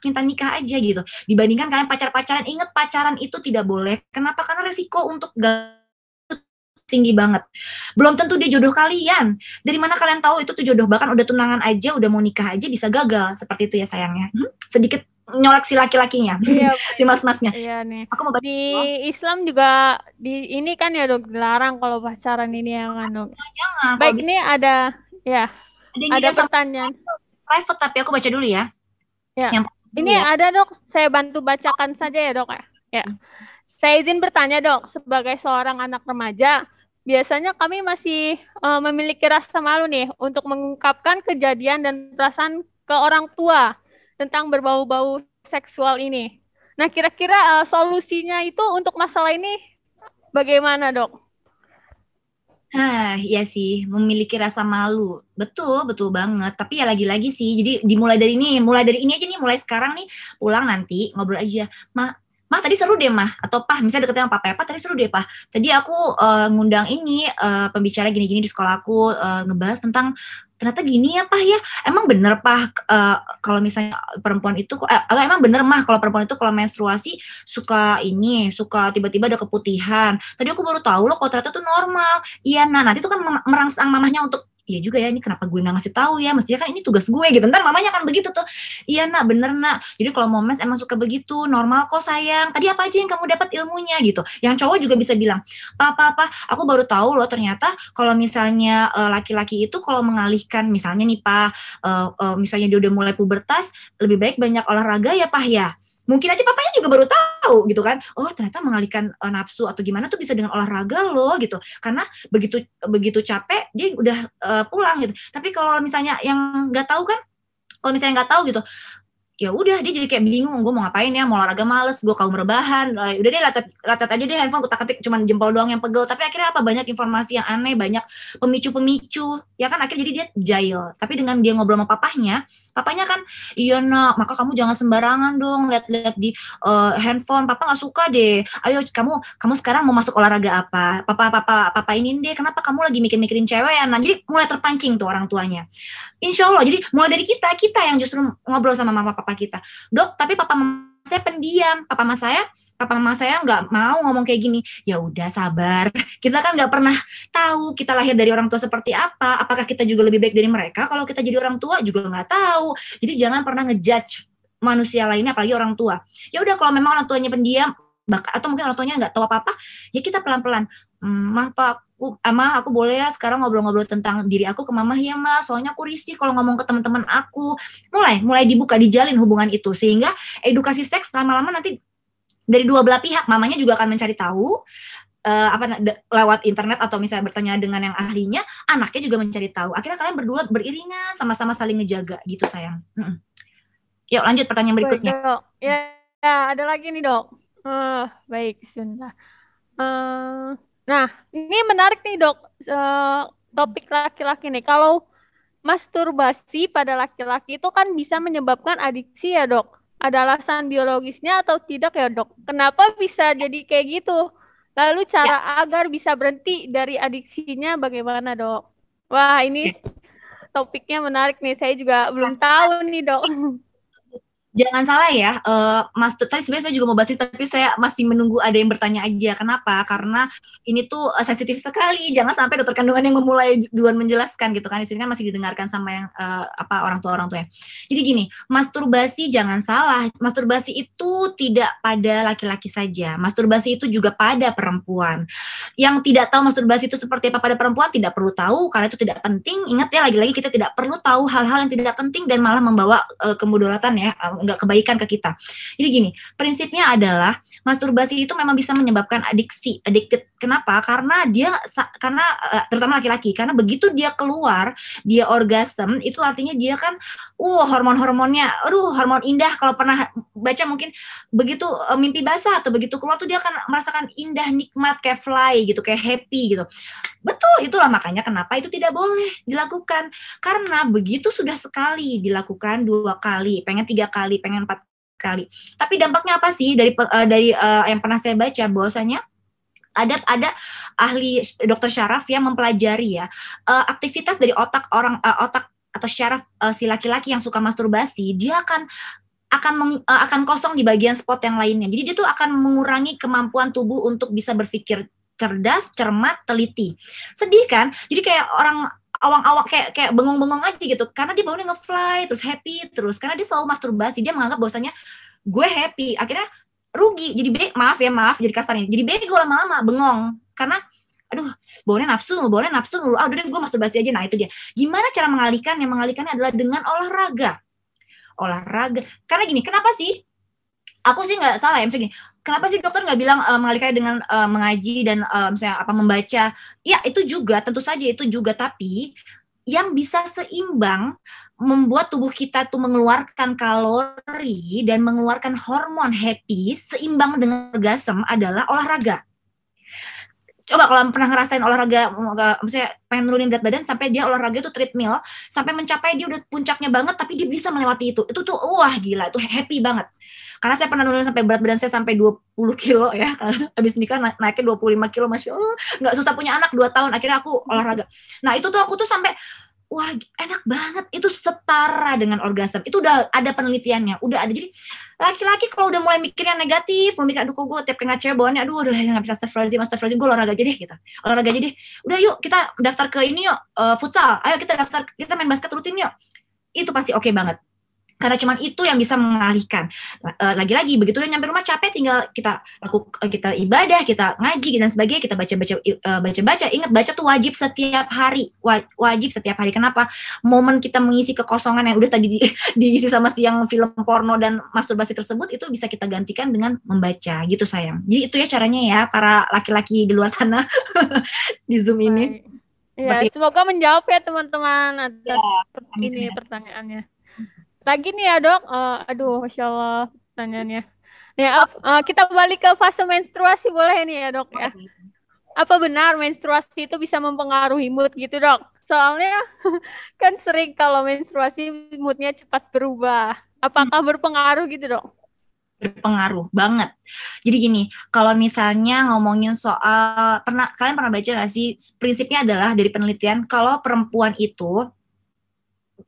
minta nikah aja gitu. Dibandingkan kalian pacaran, ingat pacaran itu tidak boleh. Kenapa? Karena resiko untuk tinggi banget. Belum tentu dia jodoh kalian. Dari mana kalian tahu itu tuh jodoh? Bahkan udah tunangan aja, udah mau nikah aja bisa gagal. Seperti itu ya sayangnya. Sedikit nyolek si laki-lakinya. Iya, si mas-masnya. Iya nih. Aku mau di Islam juga ini kan ya dok, dilarang kalau pacaran ini ya kan dok. Jangan. Baik, ini ada pertanyaan. Private tapi aku baca dulu ya. Ya. Ini ada dok, saya bantu bacakan saja ya dok ya. Saya izin bertanya dok, sebagai seorang anak remaja, biasanya kami masih memiliki rasa malu nih untuk mengungkapkan kejadian dan perasaan ke orang tua tentang berbau-bau seksual ini. Nah, kira-kira solusinya itu untuk masalah ini bagaimana, dok? Iya sih, memiliki rasa malu. Betul banget. Tapi ya lagi-lagi sih, jadi mulai dari ini aja nih, mulai sekarang nih, pulang nanti ngobrol aja. Mah tadi seru deh mah, atau Pah misalnya deket sama Papa tadi seru deh Pah, tadi aku ngundang ini pembicara gini-gini di sekolah aku, ngebahas tentang ternyata gini ya Pah ya, emang bener Pah kalau misalnya perempuan itu emang bener mah kalau perempuan itu kalau menstruasi suka tiba-tiba ada keputihan, tadi aku baru tahu loh kalau ternyata itu normal. Iya, nah nanti tuh kan merangsang mamahnya untuk iya juga ya, ini kenapa gue nggak ngasih tahu ya, mestinya kan ini tugas gue gitu. Ntar mamanya kan begitu tuh, iya nak, bener nak, jadi kalau mau mens emang suka begitu, normal kok sayang, tadi apa aja yang kamu dapat ilmunya gitu. Yang cowok juga bisa bilang, Papa, aku baru tahu loh ternyata kalau misalnya laki-laki itu kalau mengalihkan, misalnya nih Pak, misalnya dia udah mulai pubertas, lebih baik banyak olahraga ya Pak ya. Mungkin aja papanya juga baru tahu gitu kan. Oh ternyata mengalihkan nafsu atau gimana tuh bisa dengan olahraga loh gitu. Karena begitu capek dia udah pulang gitu. Tapi kalau misalnya yang nggak tahu kan, kalau misalnya nggak tahu gitu, ya udah dia jadi kayak bingung, gue mau ngapain ya, mau olahraga males, gue kaum rebahan, udah deh latat aja deh handphone, kutak-ketik cuman jempol doang yang pegel. Tapi akhirnya apa, banyak informasi yang aneh, banyak pemicu ya kan, akhirnya jadi dia jail. Tapi dengan dia ngobrol sama papanya kan, iya nak, maka kamu jangan sembarangan dong lihat-lihat di handphone, papa nggak suka deh. Ayo kamu sekarang mau masuk olahraga apa, papa ini deh, kenapa kamu lagi mikirin cewek ya. Nah jadi mulai terpancing tuh orang tuanya. Insya Allah, jadi mulai dari kita yang justru ngobrol sama mama papa kita. Dok, tapi papa mama saya pendiam. Papa mama saya papa mama saya nggak mau ngomong kayak gini. Ya udah sabar. Kita kan nggak pernah tahu kita lahir dari orang tua seperti apa. Apakah kita juga lebih baik dari mereka? Kalau kita jadi orang tua juga nggak tahu. Jadi jangan pernah ngejudge manusia lainnya, apalagi orang tua. Ya udah kalau memang orang tuanya pendiam, atau mungkin orang tuanya nggak tahu apa-apa, ya kita pelan-pelan. Mah aku boleh ya sekarang ngobrol-ngobrol tentang diri aku ke mama ya mah, soalnya aku risih kalau ngomong ke teman-teman aku. Mulai dibuka, dijalin hubungan itu, sehingga edukasi seks lama-lama nanti dari dua belah pihak. Mamanya juga akan mencari tahu lewat internet atau misalnya bertanya dengan yang ahlinya, anaknya juga mencari tahu. Akhirnya kalian berdua beriringan, sama-sama saling ngejaga gitu sayang. Yuk lanjut pertanyaan berikutnya. Baik, Dok. Ya, ada lagi nih Dok. Baik, sebentar. Nah, ini menarik nih Dok, topik laki-laki nih. Kalau masturbasi pada laki-laki itu kan bisa menyebabkan adiksi ya Dok. Ada alasan biologisnya atau tidak ya Dok? Kenapa bisa jadi kayak gitu? Lalu cara agar bisa berhenti dari adiksinya bagaimana Dok? Wah, ini topiknya menarik nih. Saya juga belum tahu nih Dok. Jangan salah ya, Mas, tadi sebenarnya saya juga mau bahas, tapi saya masih menunggu ada yang bertanya aja. Kenapa? Karena ini tuh sensitif sekali. Jangan sampai dokter kandungan yang memulai duluan menjelaskan gitu kan. Di sini kan masih didengarkan sama yang orang tuanya. Jadi gini, masturbasi jangan salah. Masturbasi itu tidak pada laki-laki saja. Masturbasi itu juga pada perempuan. Yang tidak tahu masturbasi itu seperti apa pada perempuan tidak perlu tahu, karena itu tidak penting. Ingat ya, lagi-lagi kita tidak perlu tahu hal-hal yang tidak penting dan malah membawa kemudaratan ya, nggak kebaikan ke kita. Jadi gini, prinsipnya adalah masturbasi itu memang bisa menyebabkan addicted. Kenapa? Karena terutama laki-laki, karena begitu dia keluar, dia orgasm, itu artinya dia kan hormon-hormonnya, hormon indah. Kalau pernah baca mungkin begitu mimpi basah atau begitu keluar tuh dia akan merasakan indah, nikmat, kayak fly gitu, kayak happy gitu. Betul, itulah makanya kenapa itu tidak boleh dilakukan. Karena begitu sudah sekali dilakukan, 2 kali, pengen 3 kali, pengen 4 kali. Tapi dampaknya apa sih dari yang pernah saya baca, bahwasanya ada ahli dokter syaraf yang mempelajari ya aktivitas dari otak atau syaraf si laki-laki yang suka masturbasi, dia akan kosong di bagian spot yang lainnya. Jadi dia tuh akan mengurangi kemampuan tubuh untuk bisa berpikir cerdas, cermat, teliti. Sedih kan? Jadi kayak orang awang-awang kayak bengong-bengong aja gitu, karena dia bangunnya nge-fly terus happy terus, karena dia selalu masturbasi. Dia menganggap bahwasanya gue happy, akhirnya rugi, jadi maaf jadi kasarnya, jadi bego lama-lama, bengong karena baunya nafsu udah deh gue masturbasi aja. Nah itu dia. Gimana cara mengalihkannya? Mengalihkannya adalah dengan olahraga. Karena gini, kenapa sih? Aku sih nggak salah ya, misalnya gini, kenapa sih dokter nggak bilang mengalihkannya dengan mengaji dan misalnya membaca? Ya itu juga, tentu saja itu juga, tapi yang bisa seimbang membuat tubuh kita tuh mengeluarkan kalori dan mengeluarkan hormon happy seimbang dengan orgasm adalah olahraga. Coba kalau pernah ngerasain olahraga, misalnya pengen nurunin berat badan, sampai dia olahraga itu treadmill, sampai mencapai dia udah puncaknya banget, tapi dia bisa melewati itu tuh wah gila, itu happy banget. Karena saya pernah nurunin sampai berat badan saya sampai 20 kilo ya, habis nikah naiknya 25 kilo, Masya Allah, nggak susah punya anak 2 tahun, akhirnya aku olahraga. Nah itu tuh aku tuh sampai, wah enak banget, itu setara dengan orgasm, itu udah ada penelitiannya, udah ada. Jadi laki-laki kalau udah mulai mikir yang negatif, mau mikir, kok gue tiap kena cewek bawaannya, udah nggak bisa astagfirullahaladzim, gue olahraga aja deh, udah yuk kita daftar ke ini yuk, futsal, ayo kita main basket rutin yuk, itu pasti oke banget. Karena cuma itu yang bisa mengalihkan. Lagi-lagi begitu udah nyampe rumah capek, tinggal kita ibadah, kita ngaji dan sebagainya, kita baca. Ingat, baca tuh wajib setiap hari. Wajib setiap hari. Kenapa? Momen kita mengisi kekosongan yang udah tadi diisi sama siang film porno dan masturbasi tersebut, itu bisa kita gantikan dengan membaca gitu sayang. Jadi itu ya caranya ya para laki-laki di luar sana di Zoom ini. Ya, semoga menjawab ya teman-teman atas ini pertanyaannya. Lagi nih ya dok, Masya Allah pertanyaannya. Ya, kita balik ke fase menstruasi boleh nih ya dok ya. Apa benar menstruasi itu bisa mempengaruhi mood gitu dok? Soalnya kan sering kalau menstruasi moodnya cepat berubah. Apakah berpengaruh gitu dok? Berpengaruh banget. Jadi gini, kalau misalnya ngomongin soal, kalian pernah baca nggak sih, prinsipnya adalah dari penelitian, kalau perempuan itu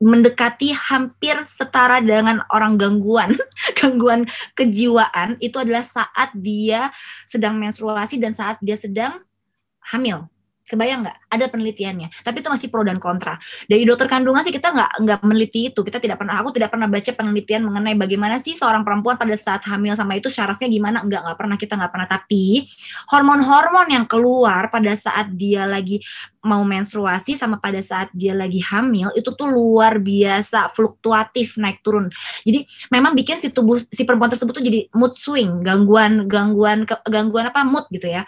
mendekati hampir setara dengan orang gangguan kejiwaan, itu adalah saat dia sedang menstruasi dan saat dia sedang hamil. Kebayang nggak? Ada penelitiannya. Tapi itu masih pro dan kontra. Dari dokter kandungan sih kita nggak meneliti itu. Aku tidak pernah baca penelitian mengenai bagaimana sih seorang perempuan pada saat hamil sama itu syarafnya gimana. Kita nggak pernah. Tapi hormon-hormon yang keluar pada saat dia lagi mau menstruasi sama pada saat dia lagi hamil itu tuh luar biasa fluktuatif, naik turun. Jadi memang bikin si perempuan tersebut tuh jadi mood swing, gangguan mood gitu ya.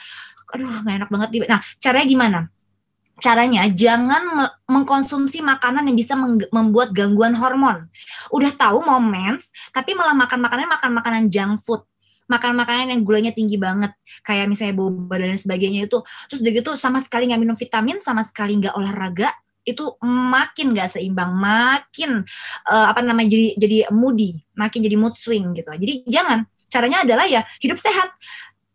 Aduh, gak enak banget. Nah, caranya gimana? Caranya jangan mengkonsumsi makanan yang bisa membuat gangguan hormon. Udah tahu mau mens, tapi malah makan makanan junk food. Makan makanan yang gulanya tinggi banget. Kayak misalnya boba dan sebagainya itu. Terus udah gitu sama sekali gak minum vitamin, sama sekali gak olahraga. Itu makin gak seimbang, makin jadi moody, makin jadi mood swing gitu. Jadi jangan. Caranya adalah ya hidup sehat.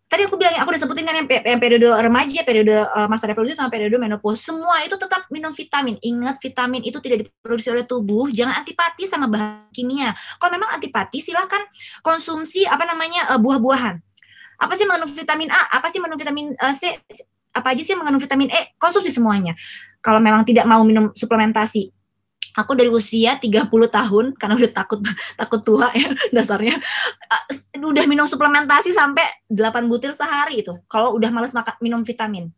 Tadi aku udah sebutin kan yang periode remaja, periode masa reproduksi sama periode menopause, semua itu tetap minum vitamin. Ingat, vitamin itu tidak diproduksi oleh tubuh, jangan antipati sama bahan kimia. Kalau memang antipati, silakan konsumsi buah-buahan. Apa sih mengandung vitamin A? Apa sih mengandung vitamin C? Apa aja sih mengandung vitamin E? Konsumsi semuanya. Kalau memang tidak mau minum suplementasi. Aku dari usia 30 tahun, karena udah takut tua ya dasarnya, udah minum suplementasi sampai 8 butir sehari itu, kalau udah males minum vitamin.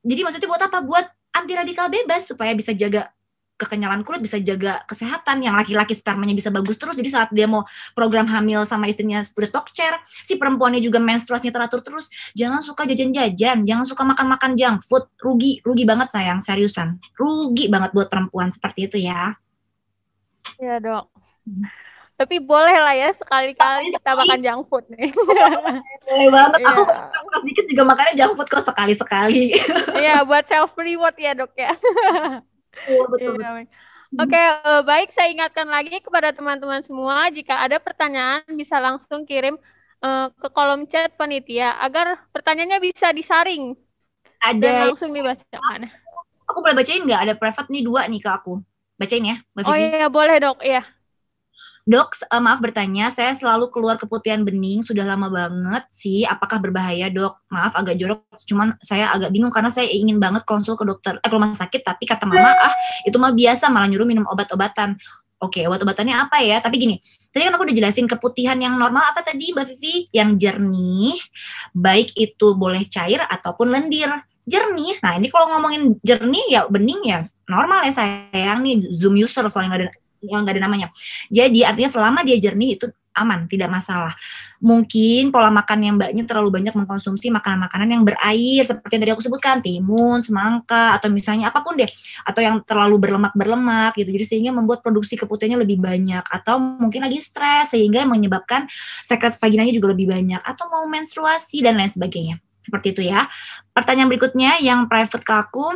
Jadi maksudnya buat apa? Buat anti radikal bebas, supaya bisa jaga kekenyalan kulit, bisa jaga kesehatan, yang laki-laki spermanya bisa bagus terus, jadi saat dia mau program hamil sama istrinya udah stokcer, si perempuannya juga menstruasinya teratur terus. Jangan suka jajan-jajan, jangan suka makan-makan junk food, rugi banget sayang, seriusan, rugi banget buat perempuan seperti itu ya. Iya dok, tapi boleh lah ya sekali-kali kita makan junk food nih. Boleh banget, aku sedikit juga makannya junk food kok sekali-sekali. Iya, buat self reward ya dok ya. Betul. Oke, baik, saya ingatkan lagi kepada teman-teman semua, jika ada pertanyaan bisa langsung kirim ke kolom chat panitia agar pertanyaannya bisa disaring dan langsung dibacakan. Aku boleh bacain nggak? Ada private nih 2 nih ke aku. Bacain ya, Mbak Vivi. Oh iya, boleh dok, iya. Dok, maaf bertanya, saya selalu keluar keputihan bening, sudah lama banget sih, apakah berbahaya dok? Maaf agak jorok, cuman saya agak bingung karena saya ingin banget konsul ke dokter, ke rumah sakit, tapi kata mama, itu mah biasa, malah nyuruh minum obat-obatan. Oke, obat-obatannya apa ya? Tapi gini, tadi kan aku udah jelasin keputihan yang normal apa tadi Mbak Vivi? Yang jernih, baik itu boleh cair ataupun lendir. Jernih, nah ini kalau ngomongin jernih ya bening ya normal ya sayang, nih Zoom user soalnya nggak ada namanya. Jadi artinya selama dia jernih itu aman, tidak masalah. Mungkin pola makan yang mbaknya terlalu banyak mengkonsumsi makanan-makanan yang berair seperti yang tadi aku sebutkan, timun, semangka, atau misalnya apapun deh, atau yang terlalu berlemak gitu. Jadi sehingga membuat produksi keputihannya lebih banyak, atau mungkin lagi stres sehingga menyebabkan sekret vaginanya juga lebih banyak, atau mau menstruasi dan lain sebagainya. Seperti itu ya. Pertanyaan berikutnya yang private ke aku.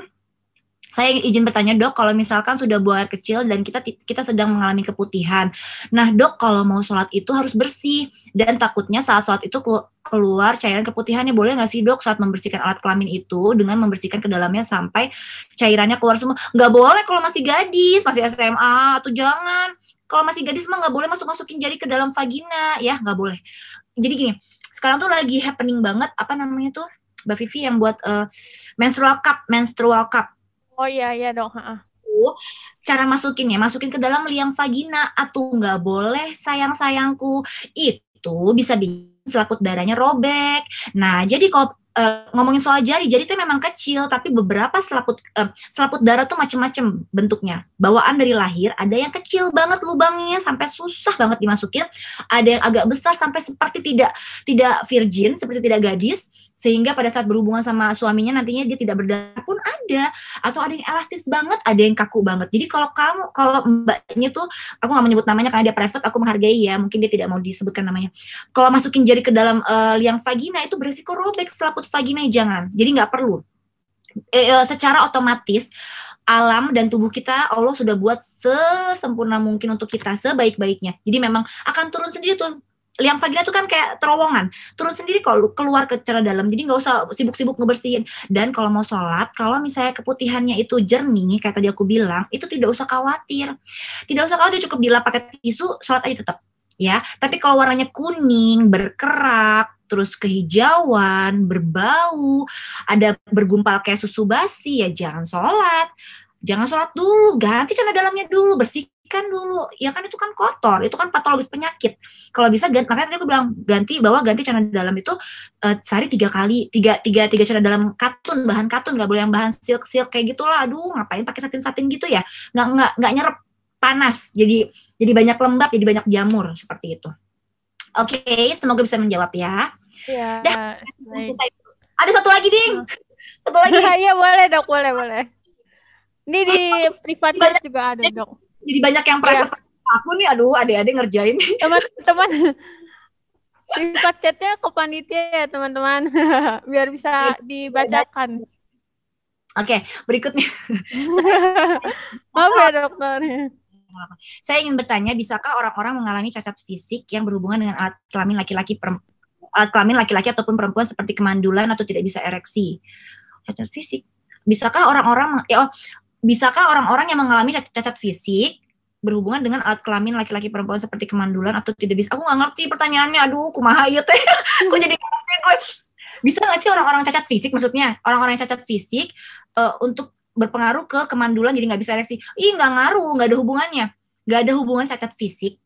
Saya izin bertanya dok, kalau misalkan sudah buang air kecil dan kita sedang mengalami keputihan. Nah dok, kalau mau sholat itu harus bersih. Dan takutnya saat sholat itu keluar cairan keputihannya. Boleh nggak sih dok saat membersihkan alat kelamin itu dengan membersihkan ke dalamnya sampai cairannya keluar semua? Nggak boleh kalau masih gadis, masih SMA, atau jangan. Kalau masih gadis mah nggak boleh masukin jari ke dalam vagina. Ya nggak boleh. Jadi gini, sekarang tuh lagi happening banget, apa namanya tuh Mbak Vivi yang buat menstrual cup. Oh iya dok. Cara masukin ke dalam liang vagina. Atuh nggak boleh sayangku. Itu bisa bikin selaput darahnya robek. Nah jadi kalau ngomongin soal jari itu memang kecil, tapi beberapa selaput darah tuh macam-macam bentuknya. Bawaan dari lahir, ada yang kecil banget lubangnya sampai susah banget dimasukin, ada yang agak besar sampai seperti tidak virgin, seperti tidak gadis, sehingga pada saat berhubungan sama suaminya nantinya dia tidak berdarah pun ada, atau ada yang elastis banget, ada yang kaku banget. Jadi kalau mbaknya tuh, aku nggak menyebut namanya karena dia private, aku menghargai ya, mungkin dia tidak mau disebutkan namanya. Kalau masukin jari ke dalam liang vagina itu berisiko robek selaput vagina, jangan. Jadi nggak perlu. Secara otomatis alam dan tubuh kita Allah sudah buat sesempurna mungkin untuk kita, sebaik-baiknya. Jadi memang akan turun sendiri tuh liang vagina tuh kan kayak terowongan, turun sendiri kalau keluar ke celana dalam, jadi nggak usah sibuk-sibuk ngebersihin. Dan kalau mau sholat, kalau misalnya keputihannya itu jernih, kayak tadi aku bilang, itu tidak usah khawatir, cukup dilap pakai tisu, sholat aja tetap, ya. Tapi kalau warnanya kuning, berkerak, terus kehijauan, berbau, ada bergumpal kayak susu basi, ya jangan sholat dulu, ganti celana dalamnya dulu, bersihkan dulu, ya kan itu kan kotor, itu kan patologis penyakit. Kalau bisa makanya tadi aku bilang ganti celana dalam itu sehari 3 kali, tiga celana dalam katun, bahan katun, nggak boleh yang bahan silk kayak gitulah. Aduh, ngapain pakai satin gitu ya, nggak nyerap panas, jadi banyak lembab, jadi banyak jamur seperti itu. Oke, semoga bisa menjawab ya. Iya. Selesai. Ada satu lagi, Ding. Satu lagi. Iya, boleh Dok, boleh. Ini di privat chat juga ada, Dok. Jadi banyak yang private aku nih, aduh, adik-adik ngerjain. Teman-teman, privat chatnya ke panitia ya, teman-teman. Biar bisa dibacakan. Oke, berikutnya. Maaf ya, dokter. Saya ingin bertanya, bisakah orang-orang mengalami cacat fisik yang berhubungan dengan alat kelamin laki-laki ataupun perempuan seperti kemandulan atau tidak bisa ereksi? Cacat fisik. Bisakah orang-orang yang mengalami cacat fisik berhubungan dengan alat kelamin laki-laki perempuan seperti kemandulan atau tidak bisa? Aku nggak ngerti pertanyaannya. Aduh, kumaha ieu teh. Kok jadi ngerti gue. Bisa nggak sih orang-orang cacat fisik, maksudnya orang-orang yang cacat fisik untuk berpengaruh ke kemandulan jadi nggak bisa ereksi? Nggak ngaruh, nggak ada hubungannya. Nggak ada hubungan cacat fisik.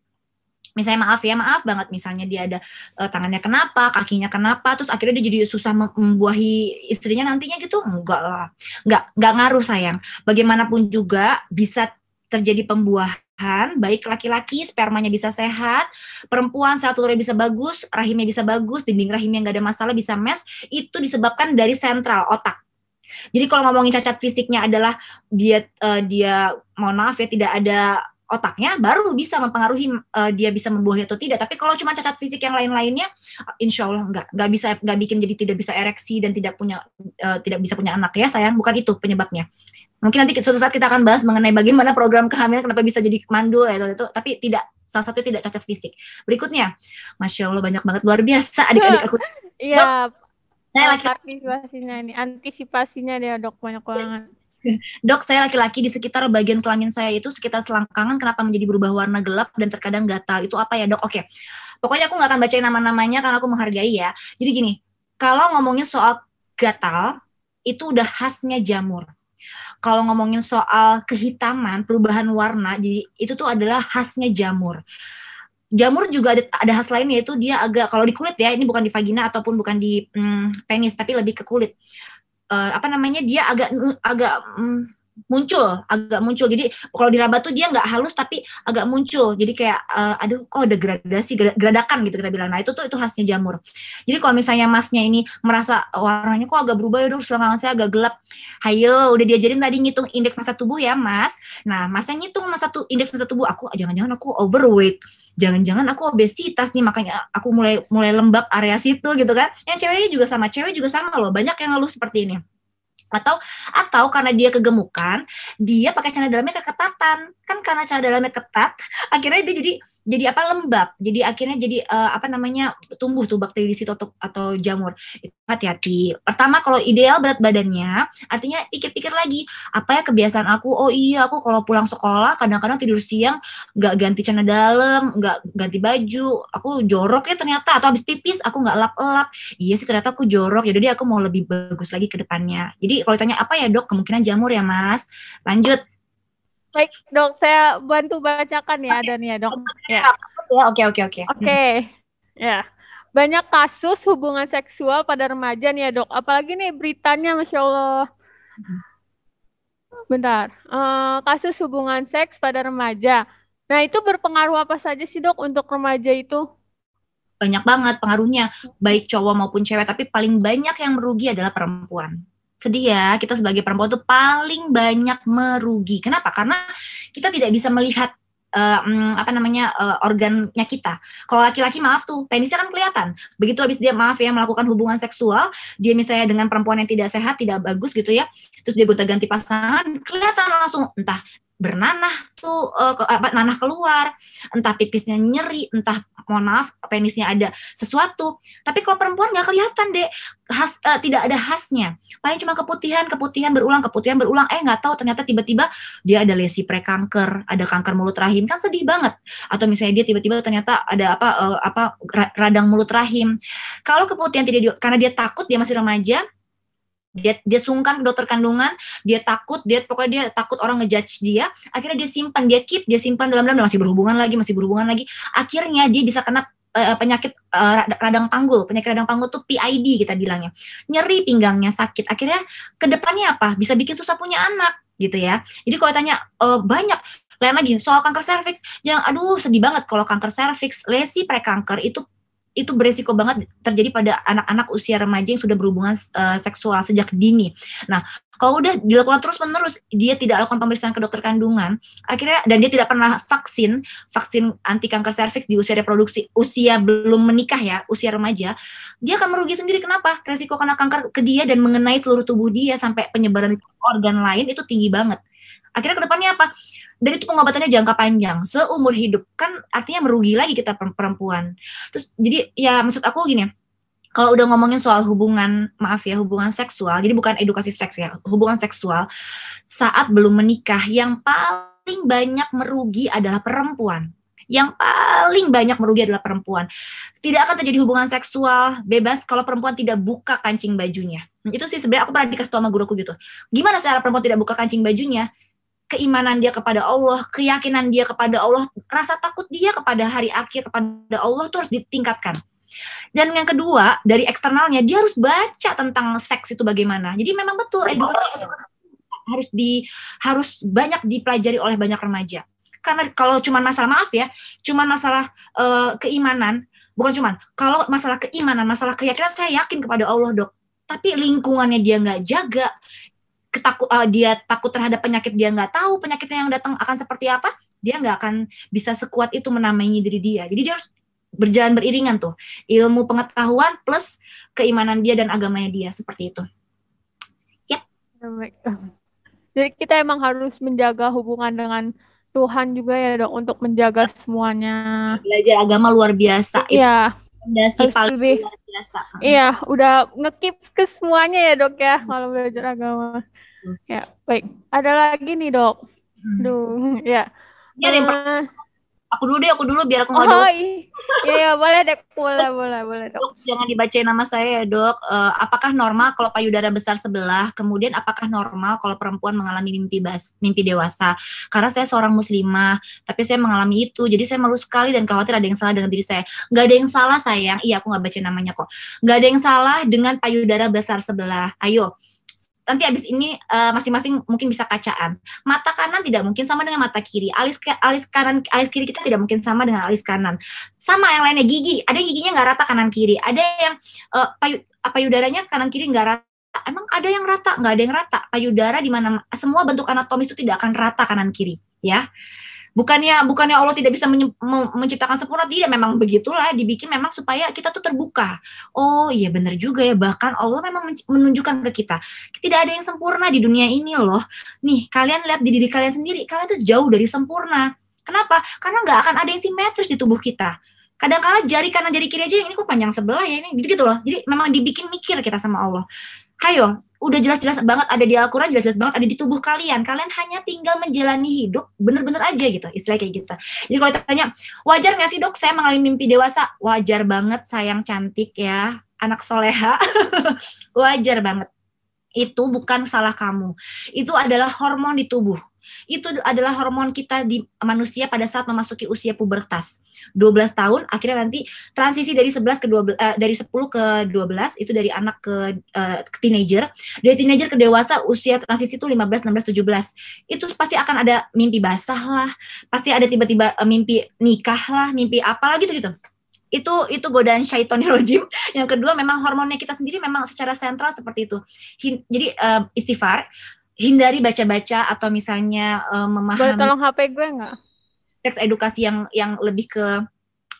Misalnya maaf banget, misalnya dia ada tangannya kenapa, kakinya kenapa, terus akhirnya dia jadi susah membuahi istrinya nantinya gitu, enggak lah, nggak ngaruh sayang. Bagaimanapun juga bisa terjadi pembuahan, baik laki-laki spermanya bisa sehat, perempuan sel telurnya bisa bagus, rahimnya bisa bagus, dinding rahimnya nggak ada masalah, bisa mes, itu disebabkan dari sentral otak. Jadi kalau ngomongin cacat fisiknya adalah dia mohon maaf ya tidak ada otaknya, baru bisa mempengaruhi dia bisa membuahi atau tidak. Tapi kalau cuma cacat fisik yang lain-lainnya, insya Allah nggak bikin jadi tidak bisa ereksi dan tidak bisa punya anak ya sayang, bukan itu penyebabnya. Mungkin nanti suatu saat kita akan bahas mengenai bagaimana program kehamilan kenapa bisa jadi mandul itu, tapi tidak, salah satu tidak cacat fisik. Berikutnya, Masya Allah banyak banget, luar biasa adik-adik aku. Iya. Saya antisipasinya dia Dok, banyak banget. Dok, saya laki-laki, di sekitar bagian kelamin saya itu sekitar selangkangan kenapa menjadi berubah warna gelap dan terkadang gatal. Itu apa ya, Dok? Oke. Pokoknya aku nggak akan bacain nama-namanya karena aku menghargai ya. Jadi gini, kalau ngomongin soal gatal, itu udah khasnya jamur. Kalau ngomongin soal kehitaman, perubahan warna, jadi itu tuh adalah khasnya jamur. Jamur juga ada khas lain, yaitu dia agak, kalau di kulit ya, ini bukan di vagina ataupun bukan di penis, tapi lebih ke kulit. Dia agak muncul. Jadi kalau diraba tuh dia nggak halus tapi agak muncul. Jadi kayak kok ada geradakan gitu kita bilang. Nah, itu khasnya jamur. Jadi kalau misalnya masnya ini merasa warnanya kok agak berubah ya, Dok, selangkangan saya agak gelap. Hayo, udah diajarin tadi ngitung indeks massa tubuh ya, Mas. Nah, masnya ngitung indeks massa tubuh aku, jangan-jangan aku overweight. Jangan-jangan aku obesitas nih, makanya aku mulai lembab area situ gitu kan. Yang cewek juga sama loh, banyak yang ngeluh seperti ini. Atau karena dia kegemukan, dia pakai celana dalamnya keketatan. Kan karena celana dalamnya ketat, akhirnya dia jadi lembab. Jadi akhirnya jadi tumbuh tuh bakteri di situ atau jamur. Hati-hati. Pertama, kalau ideal berat badannya, artinya pikir-pikir lagi, apa ya kebiasaan aku? Oh iya, aku kalau pulang sekolah kadang-kadang tidur siang nggak ganti celana dalam, nggak ganti baju, aku jorok ya ternyata. Atau habis pipis aku nggak lap-lap. Iya sih ternyata aku jorok. Ya jadi aku mau lebih bagus lagi ke depannya. Jadi kalau ditanya apa ya, Dok, kemungkinan jamur ya, Mas. Lanjut. Baik, Dok, saya bantu bacakan ya, dan ya, Dok. Ya. Oke. Oke. Ya. Banyak kasus hubungan seksual pada remaja nih ya, Dok. Apalagi nih beritanya, Masya Allah. Bentar. Kasus hubungan seks pada remaja. Nah, itu berpengaruh apa saja sih, Dok, untuk remaja itu? Banyak banget pengaruhnya, baik cowok maupun cewek, tapi paling banyak yang merugi adalah perempuan. Sedih ya, kita sebagai perempuan tuh paling banyak merugi. Kenapa? Karena kita tidak bisa melihat organnya kita. Kalau laki-laki maaf tuh, penisnya kan kelihatan. Begitu habis dia melakukan hubungan seksual, dia misalnya dengan perempuan yang tidak sehat, tidak bagus gitu ya, terus dia gonta-ganti pasangan, kelihatan langsung entah bernanah tuh, nanah keluar, entah pipisnya nyeri, entah mohon maaf penisnya ada sesuatu. Tapi kalau perempuan nggak kelihatan deh, tidak ada khasnya. Paling cuma keputihan berulang, nggak tahu ternyata tiba-tiba dia ada lesi prekanker, ada kanker mulut rahim, kan sedih banget. Atau misalnya dia tiba-tiba ternyata ada radang mulut rahim. Kalau keputihan karena dia takut, dia masih remaja, dia sungkan ke dokter kandungan, dia takut orang ngejudge dia, akhirnya dia simpan dalam masih berhubungan lagi, akhirnya dia bisa kena penyakit radang panggul tuh PID kita bilangnya, nyeri pinggangnya, sakit, akhirnya kedepannya apa, bisa bikin susah punya anak gitu ya. Jadi kalau tanya banyak lain lagi soal kanker serviks, sedih banget kalau kanker serviks, lesi prekanker itu beresiko banget terjadi pada anak-anak usia remaja yang sudah berhubungan seksual sejak dini. Nah, kalau udah dilakukan terus-menerus, dia tidak lakukan pemeriksaan ke dokter kandungan, akhirnya, dan dia tidak pernah vaksin anti kanker serviks di usia reproduksi, usia belum menikah ya, usia remaja, dia akan merugi sendiri. Kenapa? Resiko kena kanker ke dia dan mengenai seluruh tubuh dia sampai penyebaran organ lain itu tinggi banget. Akhirnya kedepannya apa? Dan itu pengobatannya jangka panjang, seumur hidup, kan artinya merugi lagi kita perempuan. Terus jadi ya maksud aku gini, kalau udah ngomongin soal hubungan seksual, jadi bukan edukasi seks ya, hubungan seksual saat belum menikah, yang paling banyak merugi adalah perempuan. Tidak akan terjadi hubungan seksual bebas kalau perempuan tidak buka kancing bajunya. Itu sih sebenarnya aku pernah dikasih tau sama guruku gitu. Gimana cara perempuan tidak buka kancing bajunya? Keimanan dia kepada Allah, keyakinan dia kepada Allah, rasa takut dia kepada hari akhir, kepada Allah tuh harus ditingkatkan. Dan yang kedua, dari eksternalnya, dia harus baca tentang seks itu bagaimana. Jadi memang betul, edukasi harus banyak dipelajari oleh banyak remaja. Karena kalau cuma masalah, keimanan, kalau masalah keimanan, masalah keyakinan, saya yakin kepada Allah, Dok. Tapi lingkungannya dia nggak jaga, dia takut terhadap penyakit, dia nggak tahu penyakitnya yang datang akan seperti apa, dia nggak akan bisa sekuat itu menamai diri dia. Jadi dia harus berjalan beriringan tuh, ilmu pengetahuan plus keimanan dia dan agamanya dia, seperti itu. Ya. Jadi kita emang harus menjaga hubungan dengan Tuhan juga ya, Dok, untuk menjaga semuanya. Belajar agama luar biasa. Iya. Fondasi paling luar biasa. Iya, udah ngekip ke semuanya ya, Dok ya, kalau belajar agama. Ya, baik. Ada lagi nih, Dok. Ya. Ini ada yang aku dulu biar aku nggak iya, boleh deh, boleh, Dok. Jangan dibacain nama saya ya, Dok. Apakah normal kalau payudara besar sebelah? Kemudian apakah normal kalau perempuan mengalami mimpi dewasa? Karena saya seorang muslimah, tapi saya mengalami itu, jadi saya malu sekali dan khawatir ada yang salah dengan diri saya. Nggak ada yang salah, sayang. Iya, aku nggak baca namanya kok. Nggak ada yang salah dengan payudara besar sebelah. Ayo. Nanti abis ini masing-masing mungkin bisa kacaan. Mata kanan tidak mungkin sama dengan mata kiri. Alis kiri kita tidak mungkin sama dengan alis kanan. Sama yang lainnya, gigi. Ada giginya nggak rata kanan kiri. Ada yang payudaranya kanan kiri nggak rata. Emang ada yang rata? Nggak ada yang rata. Payudara di mana semua bentuk anatomis itu tidak akan rata kanan kiri, ya. Bukannya Allah tidak bisa menciptakan sempurna, tidak, memang begitulah, dibikin memang supaya kita tuh terbuka. Oh iya benar juga ya, bahkan Allah memang menunjukkan ke kita, tidak ada yang sempurna di dunia ini loh. Nih, kalian lihat di diri kalian sendiri, kalian tuh jauh dari sempurna. Kenapa? Karena nggak akan ada yang simetris di tubuh kita. Kadang-kala jari kanan jari kiri aja ini kok panjang sebelah ya, ini gitu loh. Jadi memang dibikin mikir kita sama Allah. Hayo, udah jelas-jelas banget ada di Al-Quran, jelas-jelas banget ada di tubuh kalian. Kalian hanya tinggal menjalani hidup bener-bener aja gitu, istilah kayak gitu. Jadi kalau ditanya, wajar nggak sih, Dok, saya mengalami mimpi dewasa? Wajar banget, sayang cantik ya, anak soleha. Wajar banget. Itu bukan salah kamu. Itu adalah hormon di tubuh. Itu adalah hormon kita di manusia pada saat memasuki usia pubertas. 12 tahun, akhirnya nanti transisi dari 11 ke 12, dari 10 ke 12, itu dari anak ke teenager. Dari teenager ke dewasa, usia transisi itu 15, 16, 17. Itu pasti akan ada mimpi basah lah, pasti ada tiba-tiba mimpi nikah lah, mimpi apalah gitu-gitu. Itu godaan syaitonir rajim. Yang kedua, memang hormonnya kita sendiri memang secara sentral seperti itu. Jadi istighfar, hindari baca-baca atau misalnya memahami. Boleh tolong HP gue nggak? Teks edukasi yang lebih ke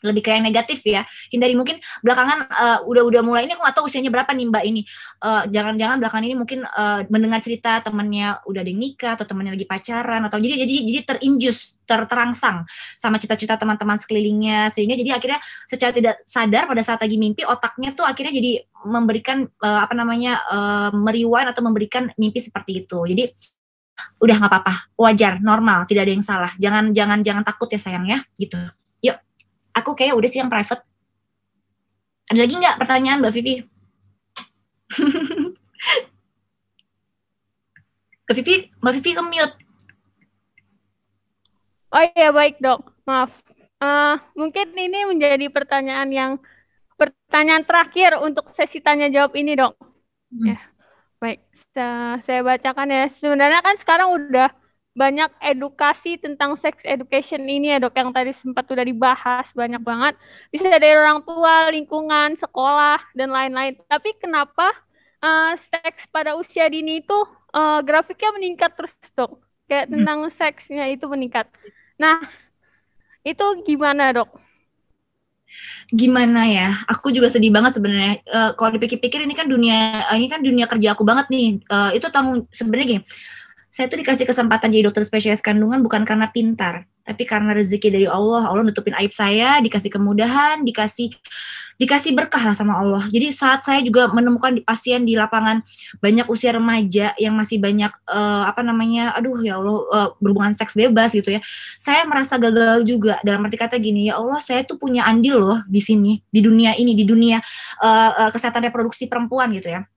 lebih kayak negatif ya. Hindari mungkin belakangan udah mulai ini, aku nggak tahu usianya berapa nih Mbak ini. Jangan-jangan belakangan ini mungkin mendengar cerita temannya udah ada yang nikah atau temannya lagi pacaran, atau jadi terangsang sama cita-cita teman-teman sekelilingnya, sehingga jadi akhirnya secara tidak sadar pada saat lagi mimpi otaknya tuh akhirnya jadi memberikan meriwan atau memberikan mimpi seperti itu. Jadi udah nggak apa-apa, wajar, normal, tidak ada yang salah. Jangan takut ya sayang ya, gitu. Yuk, aku kayak udah sih yang private. Ada lagi nggak pertanyaan Mbak Vivi? Mbak Vivi ke-mute. Oh iya, baik dok, maaf. Mungkin ini menjadi pertanyaan terakhir untuk sesi tanya jawab ini dok. Ya, baik. Saya bacakan ya. Sebenarnya kan sekarang udah banyak edukasi tentang sex education ini ya dok, yang tadi sempat udah dibahas banyak banget. Bisa dari orang tua, lingkungan, sekolah, dan lain-lain. Tapi kenapa seks pada usia dini itu grafiknya meningkat terus dok? Kayak tentang seksnya itu meningkat. Nah, itu gimana dok? Gimana ya? Aku juga sedih banget sebenarnya. Kalau dipikir-pikir ini kan dunia kerja aku banget nih. Itu sebenarnya gini. Saya tuh dikasih kesempatan jadi dokter spesialis kandungan bukan karena pintar, tapi karena rezeki dari Allah. Allah nutupin aib saya, dikasih kemudahan, dikasih berkah lah sama Allah. Jadi saat saya juga menemukan pasien di lapangan banyak usia remaja yang masih banyak ya Allah, berhubungan seks bebas gitu ya. Saya merasa gagal juga, dalam arti kata gini, ya Allah, saya tuh punya andil loh di sini, di dunia ini, di dunia kesehatan reproduksi perempuan gitu ya.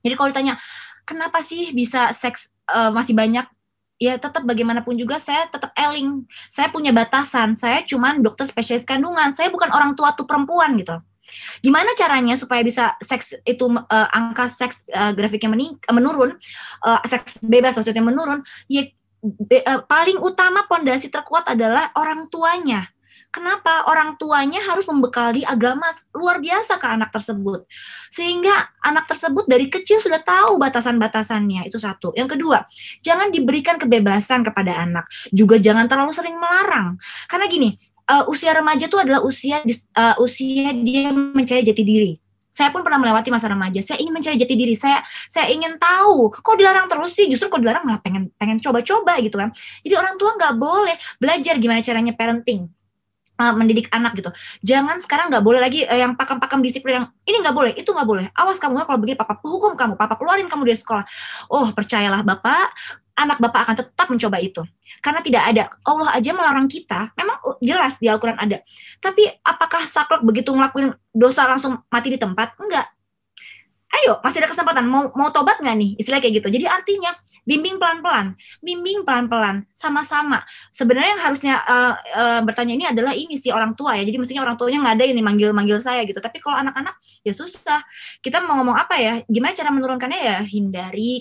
Jadi kalau ditanya kenapa sih bisa seks masih banyak, ya tetap bagaimanapun juga saya tetap eling. Saya punya batasan, saya cuman dokter spesialis kandungan, saya bukan orang tua tuh perempuan gitu. Gimana caranya supaya bisa seks itu angka seks grafiknya menurun, seks bebas maksudnya menurun? Ya paling utama pondasi terkuat adalah orang tuanya. Kenapa? Orang tuanya harus membekali agama luar biasa ke anak tersebut. Sehingga anak tersebut dari kecil sudah tahu batasan-batasannya. Itu satu. Yang kedua, jangan diberikan kebebasan kepada anak. Juga jangan terlalu sering melarang. Karena gini, usia remaja itu adalah usia dia mencari jati diri. Saya pun pernah melewati masa remaja. Saya ingin mencari jati diri. Saya ingin tahu. Kok dilarang terus sih? Justru kok dilarang malah pengen coba-coba gitu kan. Jadi orang tua nggak boleh belajar gimana caranya parenting. Mendidik anak gitu. Jangan sekarang nggak boleh lagi yang pakam-pakam disiplin yang ini nggak boleh, itu nggak boleh. Awas kamu kalau begini papa hukum kamu, papa keluarin kamu dari sekolah. Oh percayalah bapak, anak bapak akan tetap mencoba itu. Karena tidak ada, Allah aja melarang kita, memang jelas di Al-Quran ada. Tapi apakah saklek begitu ngelakuin dosa langsung mati di tempat? Enggak. Ayo, masih ada kesempatan, mau tobat nggak nih? Istilah kayak gitu. Jadi artinya, bimbing pelan-pelan, sama-sama. Sebenarnya yang harusnya bertanya ini adalah ini sih orang tua ya. Jadi mestinya orang tuanya nggak ada ini manggil saya gitu. Tapi kalau anak-anak ya susah. Kita mau ngomong apa ya? Gimana cara menurunkannya ya?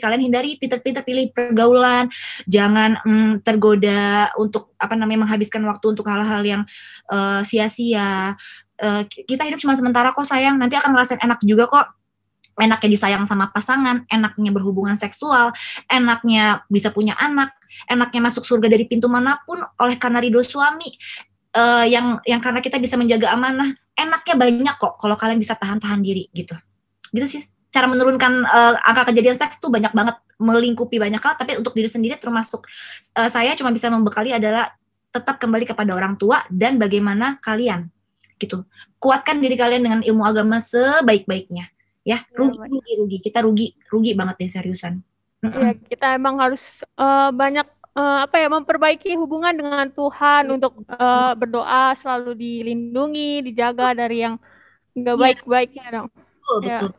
Kalian hindari, pintar-pintar pilih pergaulan. Jangan tergoda untuk menghabiskan waktu untuk hal-hal yang sia-sia. Kita hidup cuma sementara kok sayang. Nanti akan ngerasain enak juga kok. Enaknya disayang sama pasangan, enaknya berhubungan seksual, enaknya bisa punya anak, enaknya masuk surga dari pintu manapun oleh karena ridho suami, yang karena kita bisa menjaga amanah, enaknya banyak kok kalau kalian bisa tahan diri gitu. Gitu sih cara menurunkan angka kejadian seks tuh banyak banget, melingkupi banyak hal, tapi untuk diri sendiri termasuk saya cuma bisa membekali adalah tetap kembali kepada orang tua dan bagaimana kalian gitu. Kuatkan diri kalian dengan ilmu agama sebaik-baiknya. Ya, rugi. Kita rugi banget nih seriusan. Ya, kita emang harus banyak memperbaiki hubungan dengan Tuhan untuk berdoa selalu dilindungi, dijaga dari yang nggak baik-baiknya dong. Betul.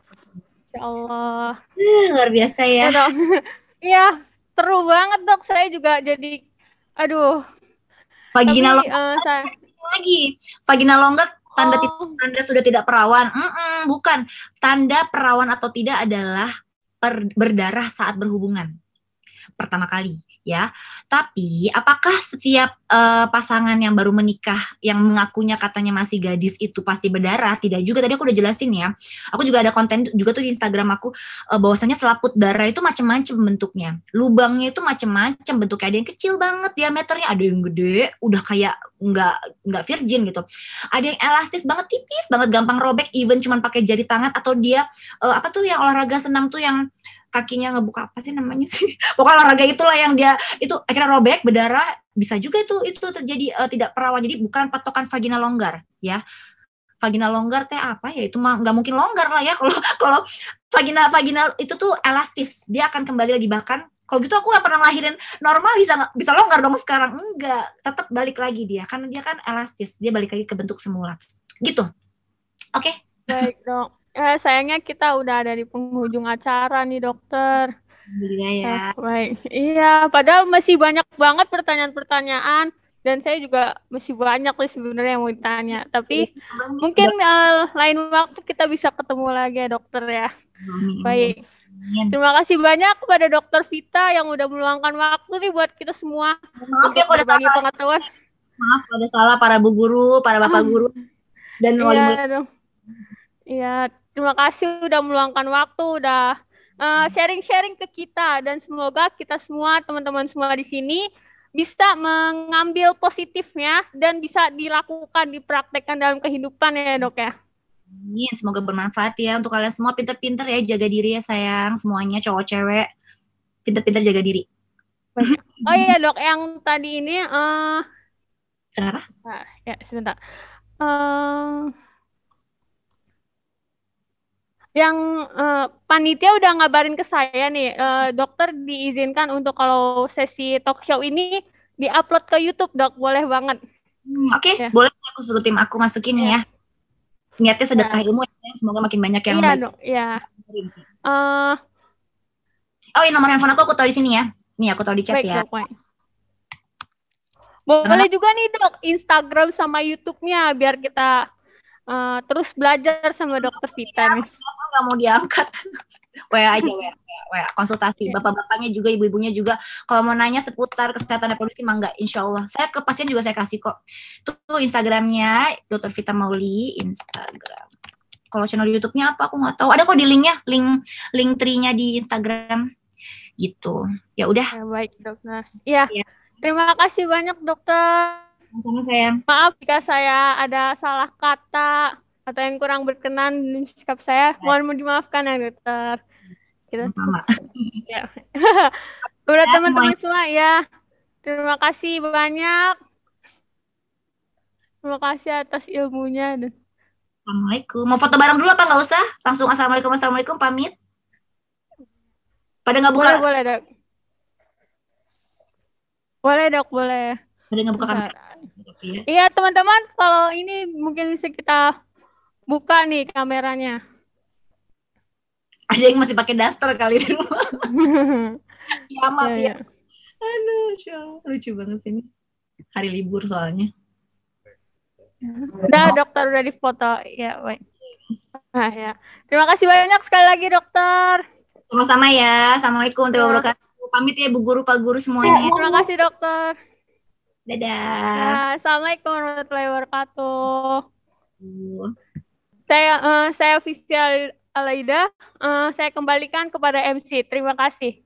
Ya Allah. Luar biasa ya. Iya, seru banget dok. Saya juga jadi, aduh. Vagina longgar tanda sudah tidak perawan. Bukan. Tanda perawan atau tidak adalah berdarah saat berhubungan. Pertama kali, ya. Tapi apakah setiap pasangan yang baru menikah yang mengakunya katanya masih gadis itu pasti berdarah? Tidak juga. Tadi aku udah jelasin ya. Aku juga ada konten juga tuh di Instagram aku bahwasanya selaput darah itu macam-macam bentuknya. Lubangnya itu macam-macam bentuknya. Ada yang kecil banget diameternya, ada yang gede, udah kayak nggak virgin gitu. Ada yang elastis banget, tipis banget, gampang robek, even cuman pakai jari tangan, atau dia apa tuh yang olahraga senam tuh yang kakinya ngebuka, apa sih namanya sih? Pokoknya olahraga itulah yang dia itu akhirnya robek, berdarah, bisa juga itu terjadi tidak perawan. Jadi bukan patokan vagina longgar ya. Vagina longgar teh apa ya? Itu mah nggak mungkin longgar lah ya. Kalau vagina itu tuh elastis, dia akan kembali lagi. Bahkan kalau gitu aku nggak pernah lahirin normal bisa longgar dong sekarang. Enggak, tetap balik lagi dia, karena dia kan elastis, dia balik lagi ke bentuk semula gitu. Oke. Baik dok. Sayangnya kita udah ada di penghujung acara nih dokter. Iya ya. Baik. Iya, padahal masih banyak banget pertanyaan-pertanyaan, dan saya juga masih banyak nih sebenarnya yang mau ditanya. Tapi mungkin lain waktu kita bisa ketemu lagi ya dokter ya. Baik. Terima kasih banyak kepada Dokter Vita yang udah meluangkan waktu nih buat kita semua. Maaf ya kalau berbagi pengetahuan. Maaf kalau ada salah para bu guru, para bapak guru, dan wali murid. Iya, terima kasih udah meluangkan waktu, udah sharing-sharing ke kita, dan semoga kita semua, teman-teman semua di sini bisa mengambil positifnya dan bisa dilakukan, dipraktekkan dalam kehidupan ya dok ya. Amin, semoga bermanfaat ya untuk kalian semua. Pinter-pinter ya, jaga diri ya sayang, semuanya cowok cewek, pinter-pinter jaga diri. Oh iya dok, yang tadi ini kenapa? Ya sebentar. Yang panitia udah ngabarin ke saya nih, dokter diizinkan untuk kalau sesi talk show ini diupload ke YouTube dok, boleh banget. Oke, ya. Boleh aku suruh tim aku masukin ya. Niatnya sedekah ilmu ya, semoga makin banyak yang baik. Dok, iya. Oh, ini nomor handphone aku tahu di sini ya. Nih aku tahu di chat ya. Dok, boleh juga nih dok, Instagram sama YouTube-nya biar kita terus belajar sama dokter Vita nih. Nggak mau diangkat. WA aja, WA. Konsultasi. Bapak-bapaknya juga, ibu-ibunya juga. Kalau mau nanya seputar kesehatan reproduksi, mangga. Insya Allah. Saya ke pasien juga saya kasih kok. Tuh Instagramnya, Dr. Vita Mauli, Instagram. Kalau channel YouTube-nya apa, aku nggak tahu. Ada kok di linknya, link tree-nya di Instagram. Gitu. Ya udah. Ya, baik, dokter. Iya. Ya. Terima kasih banyak, dokter. Sama sayang. Maaf jika saya ada salah kata atau yang kurang berkenan di sikap saya. Mohon dimaafkan ya, dokter. Kita sama. Ya. Udah teman-teman semua ya. Terima kasih banyak. Terima kasih atas ilmunya. Assalamualaikum. Mau foto bareng dulu apa nggak usah? Langsung assalamualaikum pamit. Pada nggak buka? Boleh dok. Boleh dok, boleh. Pada nggak buka kamera? Iya teman-teman, kalau ini mungkin bisa kita buka nih kameranya. Ada yang masih pakai daster kali di rumah. Ya maaf ya. Aduh, lucu banget sih ini. Hari libur soalnya. Udah dokter udah difoto ya, baik. Nah, ya. Terima kasih banyak sekali lagi dokter. Sama-sama ya. Assalamualaikum warahmatullahi wabarakatuh. Pamit ya Bu Guru, Pak Guru semuanya. Terima kasih dokter. Dadah. Ya, assalamualaikum warahmatullahi wabarakatuh. Saya Vivi Alaida. Saya kembalikan kepada MC. Terima kasih.